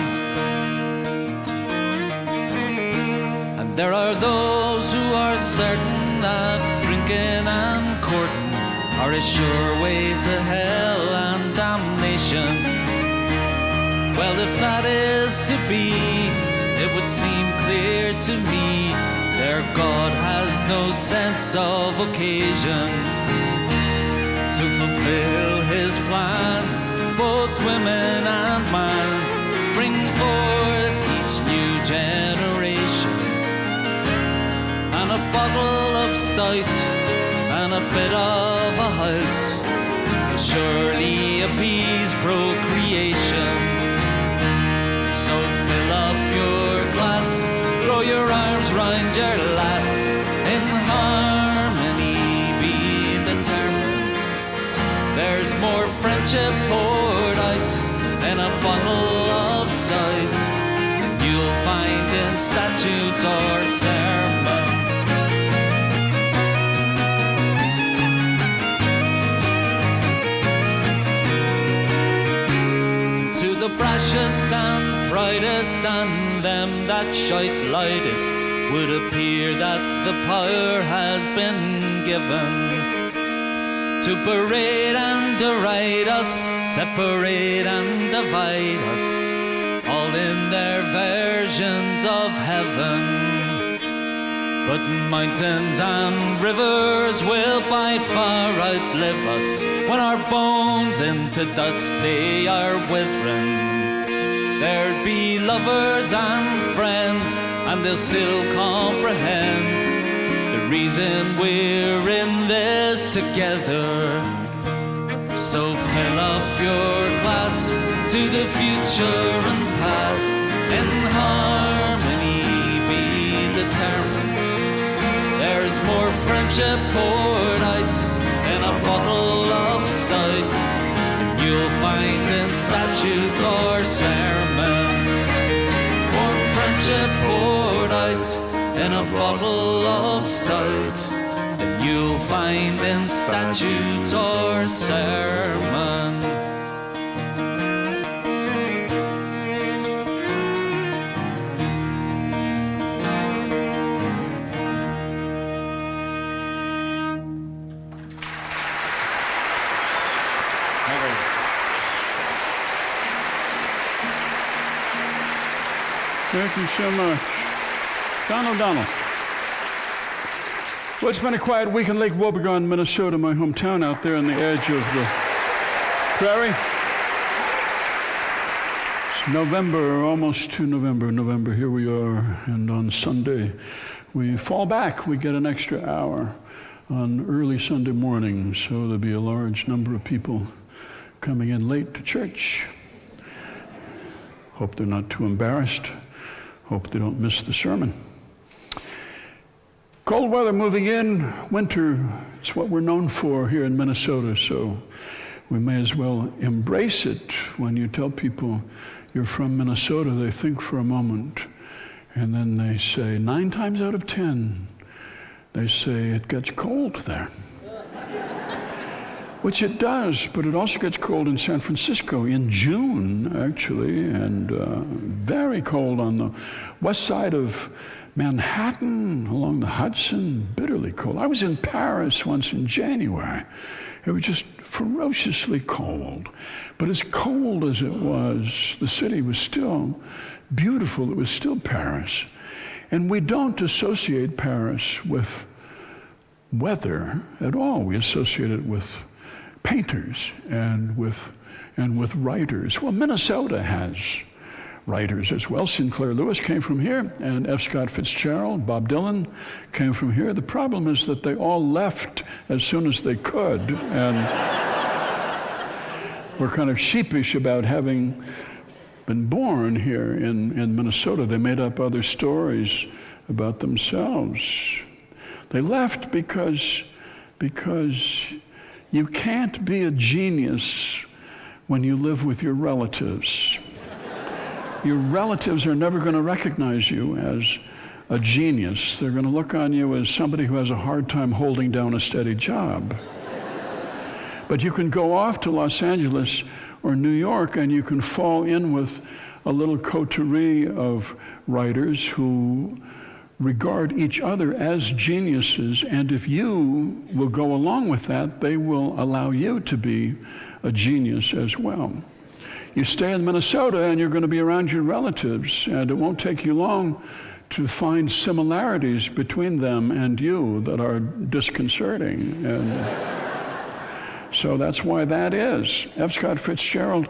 And there are those who are certain that drinking and courting are a sure way to hell and damnation. Well, if that is to be, it would seem clear to me their God has no sense of occasion to fulfill his plan. Both women and man bring forth each new generation, and a bottle of stout and a bit of a halt will surely appease procreation. So fill up your glass, throw your arms round your lass, in harmony be determined. There's more friendship poured out in a bottle of stout than you'll find in statute or sermon. To the brashest and proudest and them that shout loudest, would appear that the power has been given to parade and deride us, separate and divide us, all in their versions of heaven. But mountains and rivers will by far outlive us. When our bones into dust they are withering, there'd be lovers and friends, and they'll still comprehend the reason we're in this together. So fill up your glass to the future and past, in harmony be determined. There's more friendship poured out in a bottle of stout than you'll find in statute or sermon. More friendship poured out in a bottle of stout than you'll find in statute or sermon. Thank you so much. Donald. Well, it's been a quiet week in Lake Wobegon, Minnesota, my hometown out there on the edge of the Prairie. It's November, almost to November. Here we are. And on Sunday, we fall back. We get an extra hour on early Sunday morning. So there'll be a large number of people coming in late to church. Hope they're not too embarrassed. Hope they don't miss the sermon. Cold weather moving in, winter, it's what we're known for here in Minnesota, so we may as well embrace it. When you tell people you're from Minnesota, they think for a moment, and then they say, 9 times out of 10, they say it gets cold there. Which it does, but it also gets cold in San Francisco in June, actually, and very cold on the west side of Manhattan, along the Hudson, bitterly cold. I was in Paris once in January. It was just ferociously cold. But as cold as it was, the city was still beautiful. It was still Paris. And we don't associate Paris with weather at all. We associate it with painters and with writers. Well, Minnesota has writers as well. Sinclair Lewis came from here, and F. Scott Fitzgerald, Bob Dylan came from here. The problem is that they all left as soon as they could, and were kind of sheepish about having been born here in Minnesota. They made up other stories about themselves. They left because you can't be a genius when you live with your relatives. Your relatives are never going to recognize you as a genius. They're going to look on you as somebody who has a hard time holding down a steady job. But you can go off to Los Angeles or New York and you can fall in with a little coterie of writers who regard each other as geniuses, and if you will go along with that, they will allow you to be a genius as well. You stay in Minnesota and you're going to be around your relatives, and it won't take you long to find similarities between them and you that are disconcerting. And so that's why that is. F. Scott Fitzgerald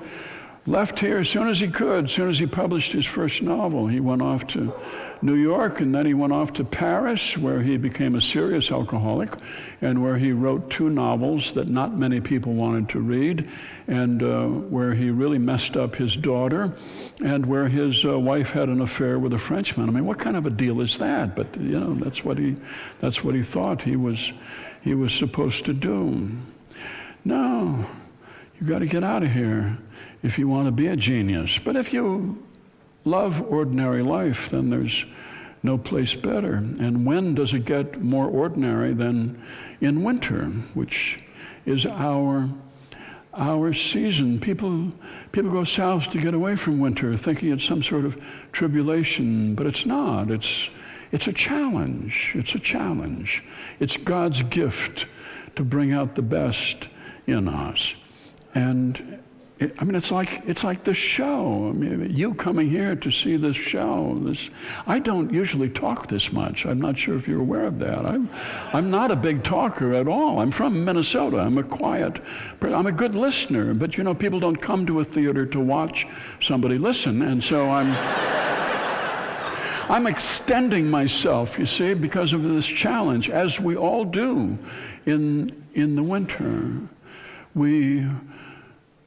left here as soon as he could, as soon as he published his first novel. He went off to New York, and then he went off to Paris, where he became a serious alcoholic, and where he wrote 2 novels that not many people wanted to read, and where he really messed up his daughter, and where his wife had an affair with a Frenchman. I mean, what kind of a deal is that? But you know, that's what he thought he was supposed to do. No, you got to get out of here if you want to be a genius. But if you love ordinary life, then there's no place better. And when does it get more ordinary than in winter, which is our season? People go south to get away from winter, thinking it's some sort of tribulation, but it's not. It's a challenge. It's a challenge. It's God's gift to bring out the best in us. And it's like this show. I mean, you coming here to see this show. I don't usually talk this much. I'm not sure if you're aware of that. I'm not a big talker at all. I'm from Minnesota. I'm a good listener. But you know, people don't come to a theater to watch somebody listen, and so I'm extending myself, you see, because of this challenge, as we all do in the winter. We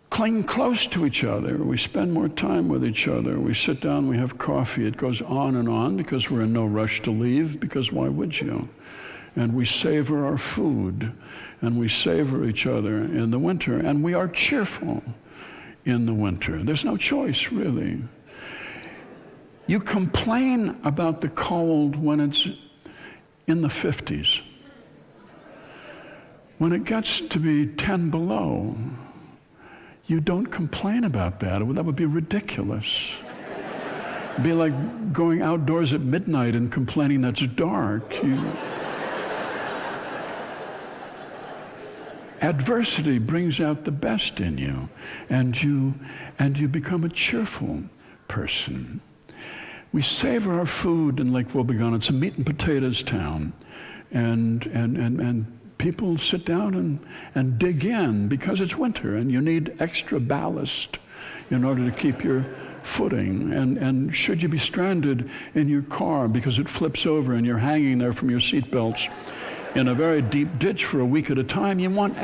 cling close to each other. We spend more time with each other. We sit down, we have coffee. It goes on and on because we're in no rush to leave, because why would you? And we savor our food, and we savor each other in the winter, and we are cheerful in the winter. There's no choice, really. You complain about the cold when it's in the 50s. When it gets to be 10 below, you don't complain about that. That would be ridiculous. It'd be like going outdoors at midnight and complaining that it's dark. Adversity brings out the best in you, and you become a cheerful person. We savor our food in Lake Wobegon. It's a meat and potatoes town, and people sit down and dig in because it's winter and you need extra ballast in order to keep your footing. And should you be stranded in your car because it flips over and you're hanging there from your seatbelts in a very deep ditch for a week at a time, you want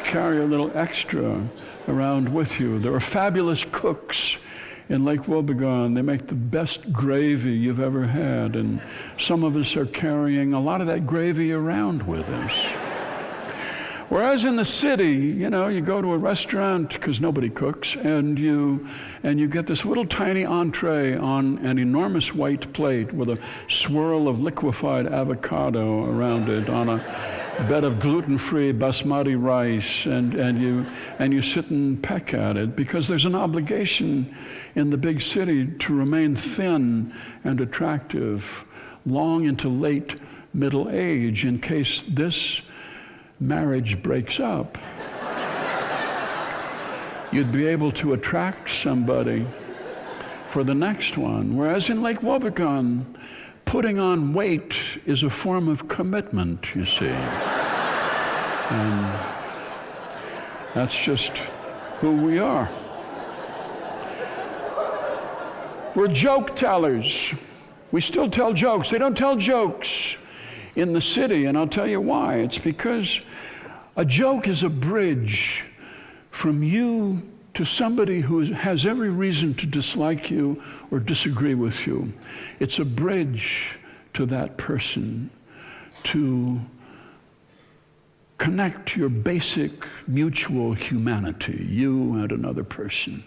carry a little extra around with you. There are fabulous cooks in Lake Wobegon. They make the best gravy you've ever had, and some of us are carrying a lot of that gravy around with us. Whereas in the city, you know, you go to a restaurant because nobody cooks, and you get this little tiny entree on an enormous white plate with a swirl of liquefied avocado around it on a bed of gluten-free basmati rice, and you sit and peck at it because there's an obligation in the big city to remain thin and attractive long into late middle age in case this marriage breaks up. You'd be able to attract somebody for the next one. Whereas in Lake Wobegon, putting on weight is a form of commitment, you see. And that's just who we are. We're joke tellers. We still tell jokes. They don't tell jokes in the city, and I'll tell you why. It's because a joke is a bridge from you to somebody who has every reason to dislike you or disagree with you. It's a bridge to that person to connect your basic mutual humanity, you and another person.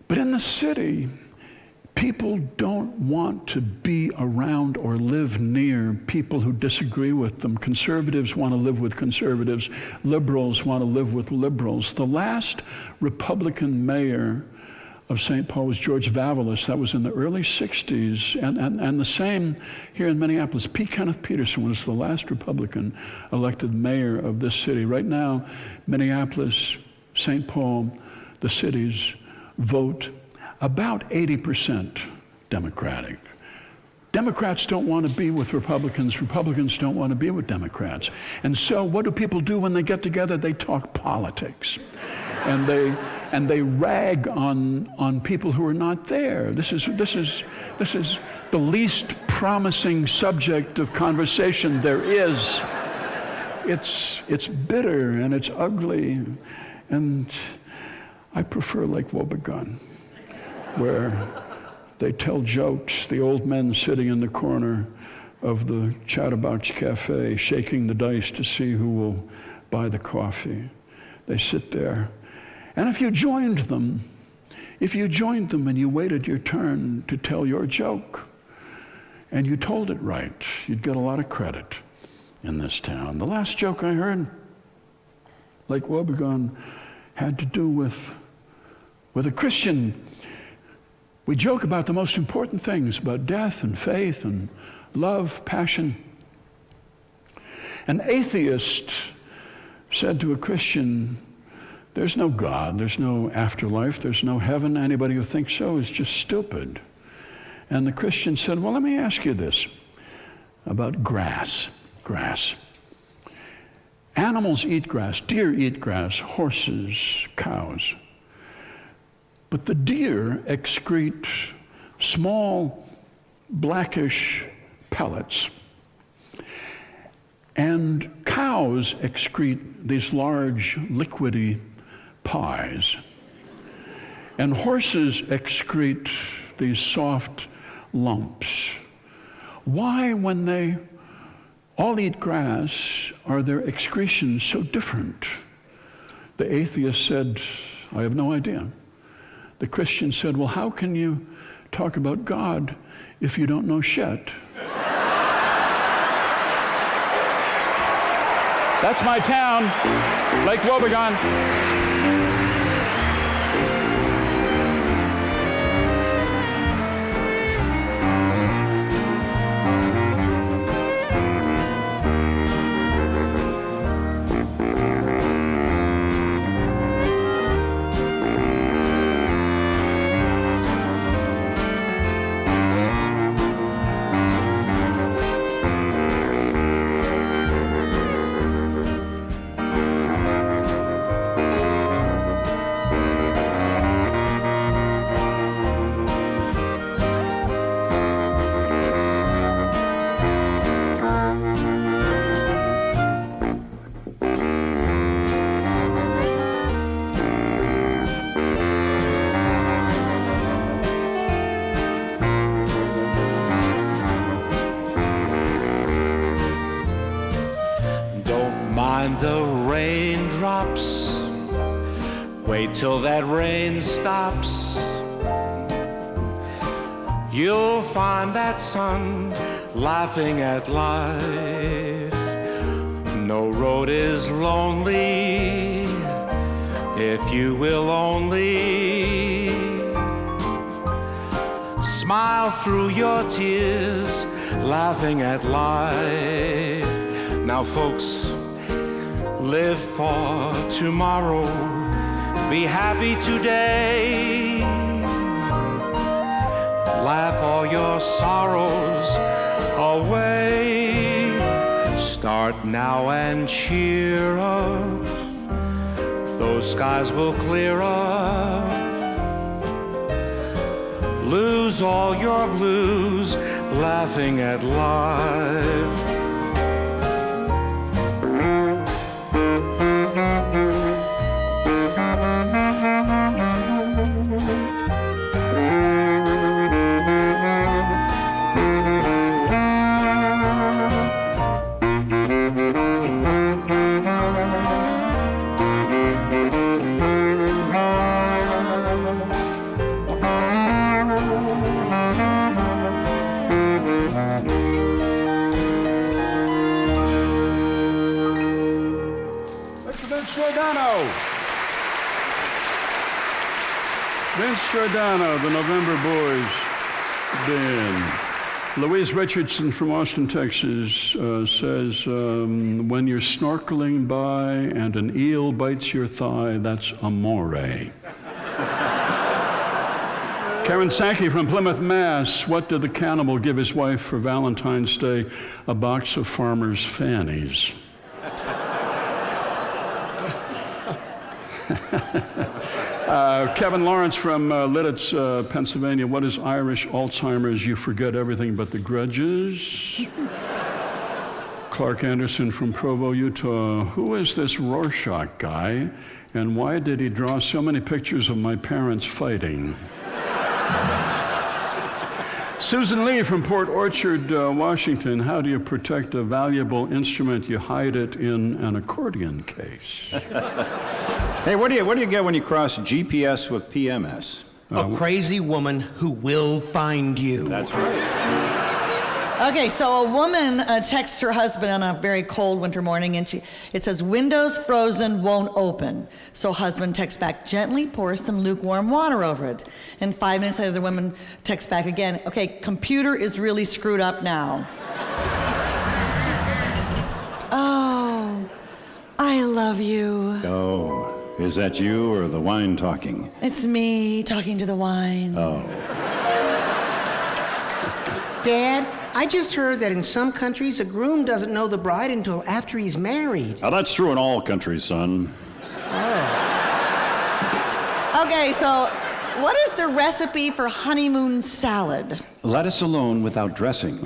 But in the city, people don't want to be around or live near people who disagree with them. Conservatives want to live with conservatives. Liberals want to live with liberals. The last Republican mayor of St. Paul was George Vavilas. That was in the early 60s. And the same here in Minneapolis. P. Kenneth Peterson was the last Republican elected mayor of this city. Right now, Minneapolis, St. Paul, the cities vote about 80% Democratic. Democrats don't want to be with Republicans. Republicans don't want to be with Democrats. And so what do people do when they get together? They talk politics. And they rag on people who are not there. This is the least promising subject of conversation there is. It's bitter and it's ugly. And I prefer Lake Wobegon, where they tell jokes, the old men sitting in the corner of the Chatterbox Cafe, shaking the dice to see who will buy the coffee. They sit there. And if you joined them and you waited your turn to tell your joke, and you told it right, you'd get a lot of credit in this town. The last joke I heard, Lake Wobegon, had to do with a Christian. We joke about the most important things, about death and faith and love, passion. An atheist said to a Christian, "There's no God, there's no afterlife, there's no heaven. Anybody who thinks so is just stupid." And the Christian said, "Well, let me ask you this about grass. Animals eat grass, deer eat grass, horses, cows. But the deer excrete small, blackish pellets. And cows excrete these large, liquidy pies. And horses excrete these soft lumps. Why, when they all eat grass, are their excretions so different?" The atheist said, "I have no idea." The Christian said, "Well, how can you talk about God if you don't know shit?" That's my town, Lake Wobegon. The raindrops, wait till that rain stops. You'll find that sun laughing at life. No road is lonely if you will only smile through your tears, laughing at life. Now, folks, live for tomorrow, be happy today. Laugh all your sorrows away. Start now and cheer up. Those skies will clear up. Lose all your blues, laughing at life. Vince Giordano, the November Boys Band. Louise Richardson from Austin, Texas says, when you're snorkeling by and an eel bites your thigh, that's amore. Karen Sankey from Plymouth, Mass. What did the cannibal give his wife for Valentine's Day? A box of Farmer's Fannies. Kevin Lawrence from Lidditz, Pennsylvania. What is Irish Alzheimer's? You forget everything but the grudges. Clark Anderson from Provo, Utah. Who is this Rorschach guy, and why did he draw so many pictures of my parents fighting? Susan Lee from Port Orchard, Washington. How do you protect a valuable instrument? You hide it in an accordion case. Hey, what do you get when you cross GPS with PMS? A crazy woman who will find you. That's right. Okay, so a woman texts her husband on a very cold winter morning, and it says, "Windows frozen, won't open." So husband texts back, "Gently pour some lukewarm water over it." And 5 minutes later, the woman texts back again, "Okay, computer is really screwed up now." Oh, I love you. Oh, is that you or the wine talking? It's me talking to the wine. Oh. Dad, I just heard that in some countries a groom doesn't know the bride until after he's married. Now, that's true in all countries, son. Okay, so what is the recipe for honeymoon salad? Lettuce alone without dressing.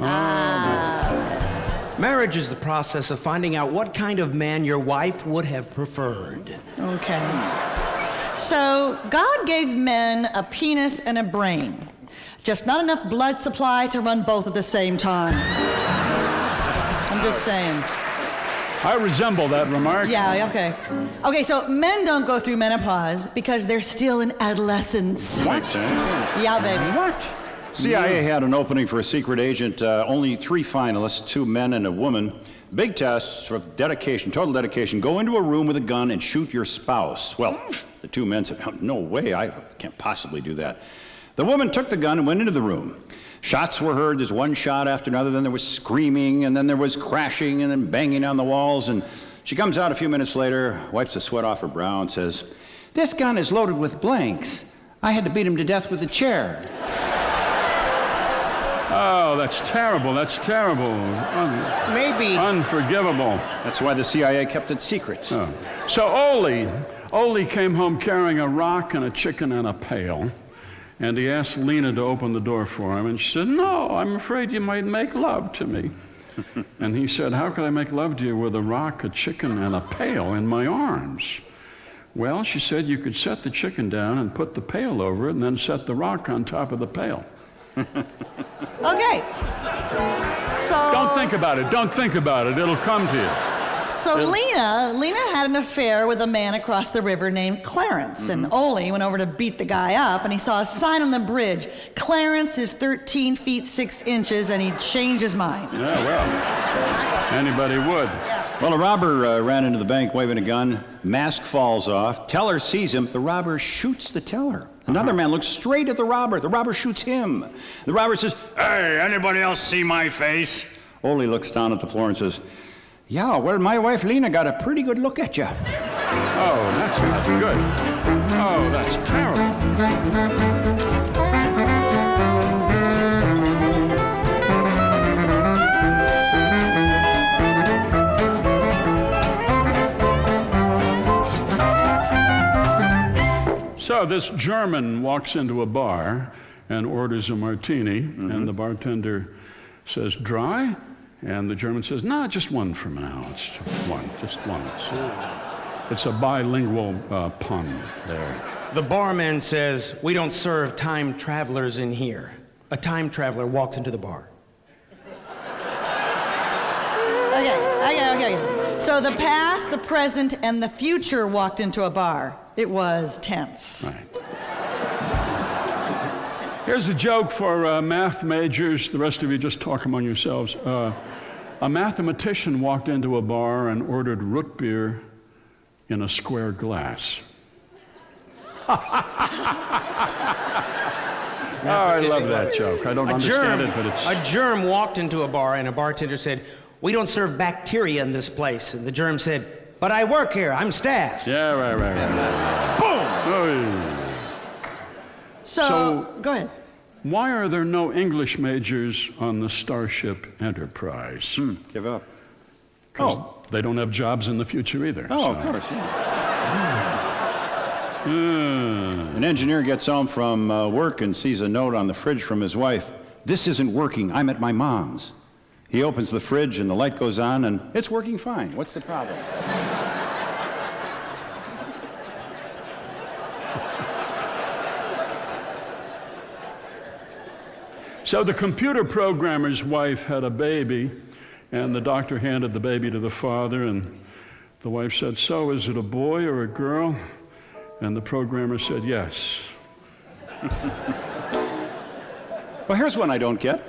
Marriage is the process of finding out what kind of man your wife would have preferred. Okay. So God gave men a penis and a brain. Just not enough blood supply to run both at the same time. I'm just saying. I resemble that remark. Yeah, okay. Okay, so men don't go through menopause because they're still in adolescence. Makes sense. Yeah, baby. What? CIA had an opening for a secret agent. Only 3 finalists, 2 men and a woman. Big test for dedication, total dedication. Go into a room with a gun and shoot your spouse. Well, the 2 men said, "Oh, no way, I can't possibly do that." The woman took the gun and went into the room. Shots were heard. There's one shot after another. Then there was screaming, and then there was crashing, and then banging on the walls. And she comes out a few minutes later, wipes the sweat off her brow, and says, "This gun is loaded with blanks. I had to beat him to death with a chair." Oh, that's terrible. That's terrible. Maybe. Unforgivable. That's why the CIA kept it secret. Oh. So Ole came home carrying a rock and a chicken and a pail. And he asked Lena to open the door for him. And she said, "No, I'm afraid you might make love to me." And he said, "How could I make love to you with a rock, a chicken, and a pail in my arms?" Well, she said, "You could set the chicken down and put the pail over it and then set the rock on top of the pail." Okay. So Don't think about it. Don't think about it. It'll come to you. So Lena had an affair with a man across the river named Clarence, and Ole went over to beat the guy up, and he saw a sign on the bridge, "Clarence is 13 feet 6 inches," and he changed his mind. Yeah, well, anybody would. Well, a robber ran into the bank waving a gun. Mask falls off. Teller sees him. The robber shoots the teller. Another man looks straight at the robber. The robber shoots him. The robber says, "Hey, anybody else see my face?" Ole looks down at the floor and says, "Yeah, well, my wife Lena got a pretty good look at you." Oh, that's not good. Oh, that's terrible. So this German walks into a bar and orders a martini, and the bartender says, "Dry?" And the German says, "No, just one for now. It's just one. It's a bilingual pun there." The barman says, "We don't serve time travelers in here." A time traveler walks into the bar. Okay. So the past, the present, and the future walked into a bar. It was tense. Right. Here's a joke for math majors. The rest of you just talk among yourselves. A mathematician walked into a bar and ordered root beer in a square glass. Oh, I love that joke. I don't understand it, but it's... A germ walked into a bar and a bartender said, "We don't serve bacteria in this place." And the germ said, "But I work here. I'm staff." Yeah, right. Boom! Oh, So go ahead. Why are there no English majors on the Starship Enterprise? Give up. Because they don't have jobs in the future either. Oh, of course, An engineer gets home from work and sees a note on the fridge from his wife. "This isn't working. I'm at my mom's." He opens the fridge and the light goes on and it's working fine. What's the problem? So the computer programmer's wife had a baby, and the doctor handed the baby to the father, and the wife said, "So, is it a boy or a girl?" And the programmer said, "Yes." Well, here's one I don't get.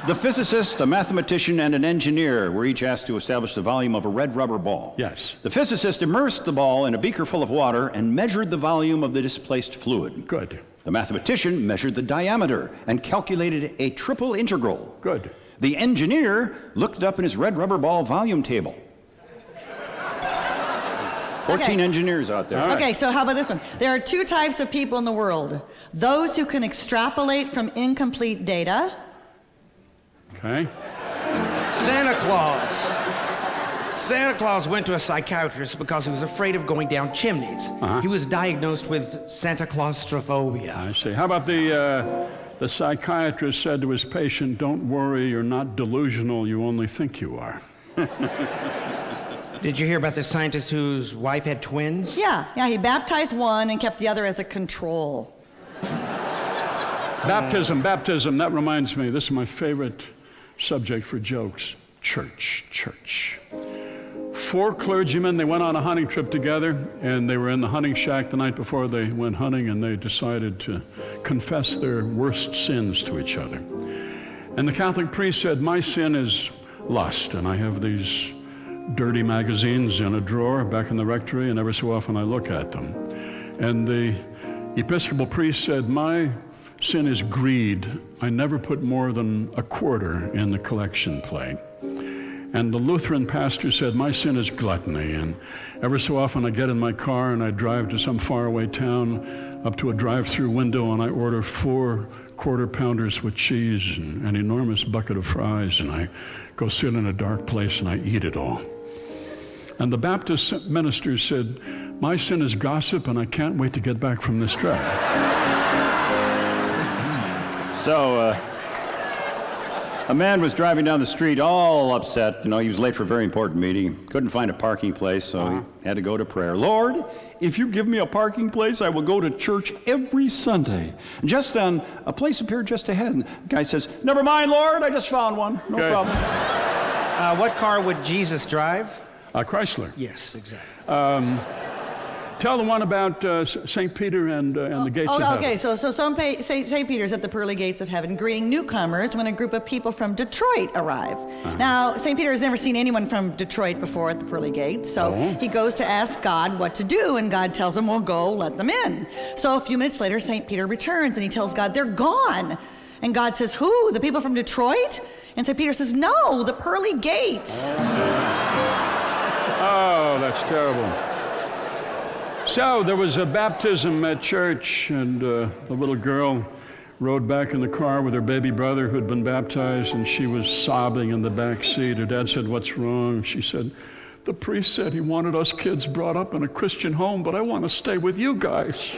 The physicist, a mathematician, and an engineer were each asked to establish the volume of a red rubber ball. Yes. The physicist immersed the ball in a beaker full of water and measured the volume of the displaced fluid. Good. The mathematician measured the diameter and calculated a triple integral. Good. The engineer looked it up in his red rubber ball volume table. 14 engineers out there. Okay, so how about this one? There are two types of people in the world. Those who can extrapolate from incomplete data. Okay. Santa Claus. Santa Claus went to a psychiatrist because he was afraid of going down chimneys. He was diagnosed with Santa Claustrophobia. I see. How about the psychiatrist said to his patient, "Don't worry, you're not delusional, you only think you are." Did you hear about the scientist whose wife had twins? Yeah, he baptized one and kept the other as a control. Baptism, that reminds me, this is my favorite subject for jokes. Church. 4 clergymen, they went on a hunting trip together, and they were in the hunting shack the night before they went hunting, and they decided to confess their worst sins to each other. And the Catholic priest said, "My sin is lust, and I have these dirty magazines in a drawer back in the rectory, and every so often I look at them." And the Episcopal priest said, "My sin is greed. I never put more than a quarter in the collection plate." And the Lutheran pastor said, "My sin is gluttony, and every so often I get in my car and I drive to some faraway town up to a drive-through window and I order 4 quarter-pounders with cheese and an enormous bucket of fries, and I go sit in a dark place and I eat it all." And the Baptist minister said, "My sin is gossip, and I can't wait to get back from this trip." So, a man was driving down the street all upset. He was late for a very important meeting. Couldn't find a parking place, so he had to go to prayer. "Lord, if you give me a parking place, I will go to church every Sunday." And just then, a place appeared just ahead. And the guy says, "Never mind, Lord, I just found one. No problem." What car would Jesus drive? Chrysler. Yes, exactly. Tell the one about St. Peter and the gates of heaven. Okay, so St. Peter's at the pearly gates of heaven, greeting newcomers when a group of people from Detroit arrive. Now, St. Peter has never seen anyone from Detroit before at the pearly gates, so he goes to ask God what to do, and God tells him, "Well, go, let them in." So a few minutes later, St. Peter returns, and he tells God, "They're gone." And God says, "Who? The people from Detroit?" And St. Peter says, "No, the pearly gates." Oh, that's terrible. So there was a baptism at church, and the little girl rode back in the car with her baby brother who had been baptized, and she was sobbing in the back seat. Her dad said, "What's wrong?" She said, "The priest said he wanted us kids brought up in a Christian home, but I want to stay with you guys."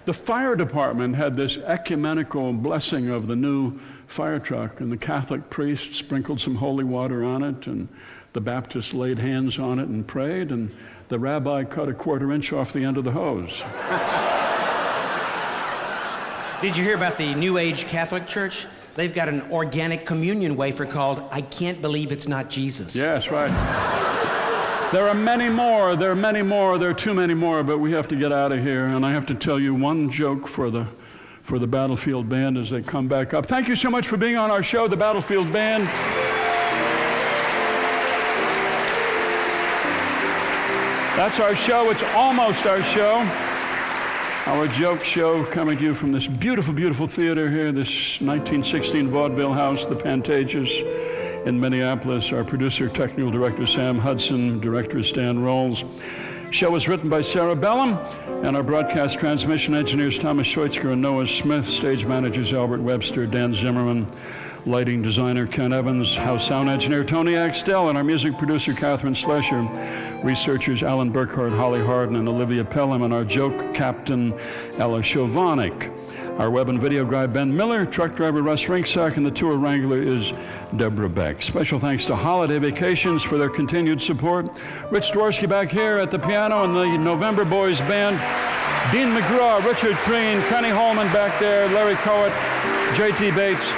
The fire department had this ecumenical blessing of the new fire truck, and the Catholic priest sprinkled some holy water on it, and the Baptist laid hands on it and prayed, and the rabbi cut a 1/4 inch off the end of the hose. Did you hear about the New Age Catholic Church? They've got an organic communion wafer called "I Can't Believe It's Not Jesus." Yes, right. There are many more. There are too many more, but we have to get out of here, and I have to tell you one joke for the Battlefield Band as they come back up. Thank you so much for being on our show, the Battlefield Band. That's our show. It's almost our show. Our joke show coming to you from this beautiful, beautiful theater here, this 1916 vaudeville house, the Pantages in Minneapolis. Our producer, technical director, Sam Hudson. Director is Stan Rolls. Show was written by Sarah Bellum, and our broadcast transmission engineers Thomas Scheutzker and Noah Smith, stage managers Albert Webster, Dan Zimmerman, lighting designer Ken Evans, house sound engineer Tony Axtell, and our music producer Catherine Slesher, researchers Alan Burkhardt, Holly Harden, and Olivia Pelham, and our joke captain Ella Chovanik. Our web and video guy Ben Miller, truck driver Russ Rinksack, and the tour wrangler is Deborah Beck. Special thanks to Holiday Vacations for their continued support. Rich Dworsky back here at the piano and the November Boys Band. Dean Magraw, Richard Kriehn, Kenni Holmen back there, Larry Kohut, J.T. Bates,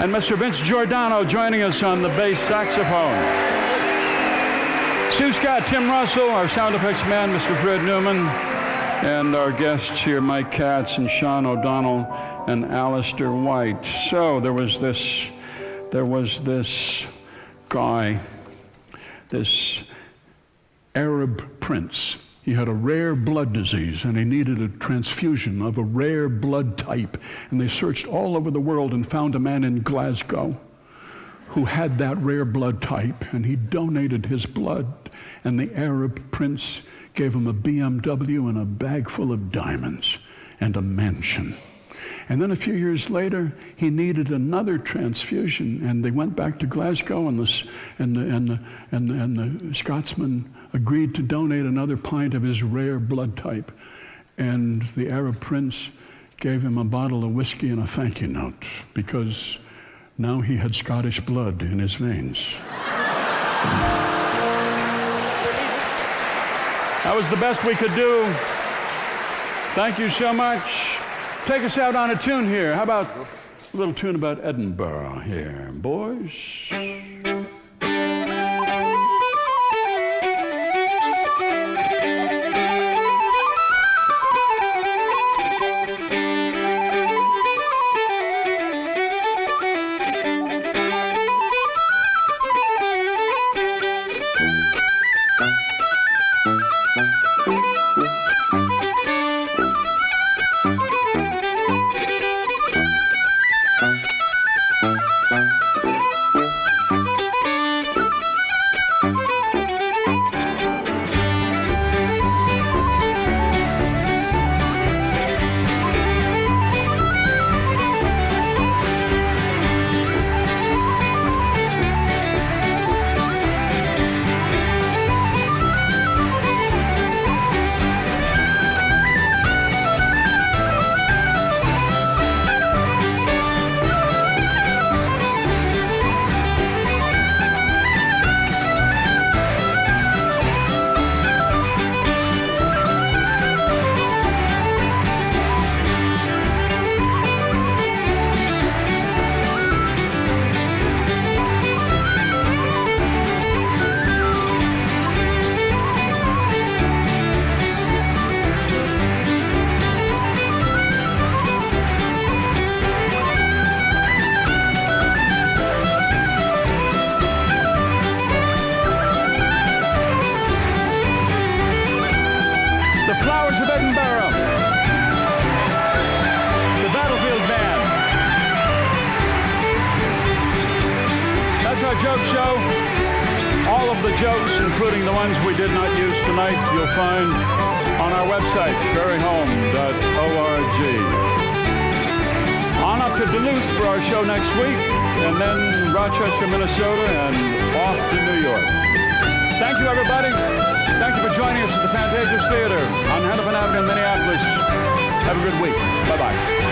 and Mr. Vince Giordano joining us on the bass saxophone. Sue Scott, Tim Russell, our sound effects man, Mr. Fred Newman, and our guests here, Mike Katz and Sean O'Donnell and Alistair White. So there was this guy, this Arab prince. He had a rare blood disease, and he needed a transfusion of a rare blood type. And they searched all over the world and found a man in Glasgow who had that rare blood type, and he donated his blood. And the Arab prince gave him a BMW and a bag full of diamonds and a mansion. And then a few years later, he needed another transfusion, and they went back to Glasgow, and the Scotsman agreed to donate another pint of his rare blood type. And the Arab prince gave him a bottle of whiskey and a thank you note, because now he had Scottish blood in his veins. That was the best we could do. Thank you so much. Take us out on a tune here. How about a little tune about Edinburgh here, boys? Jokes, including the ones we did not use tonight, you'll find on our website, prairiehome.org. On up to Duluth for our show next week, and then Rochester, Minnesota, and off to New York. Thank you, everybody. Thank you for joining us at the Pantages Theatre on Hennepin Avenue in Minneapolis. Have a good week. Bye-bye.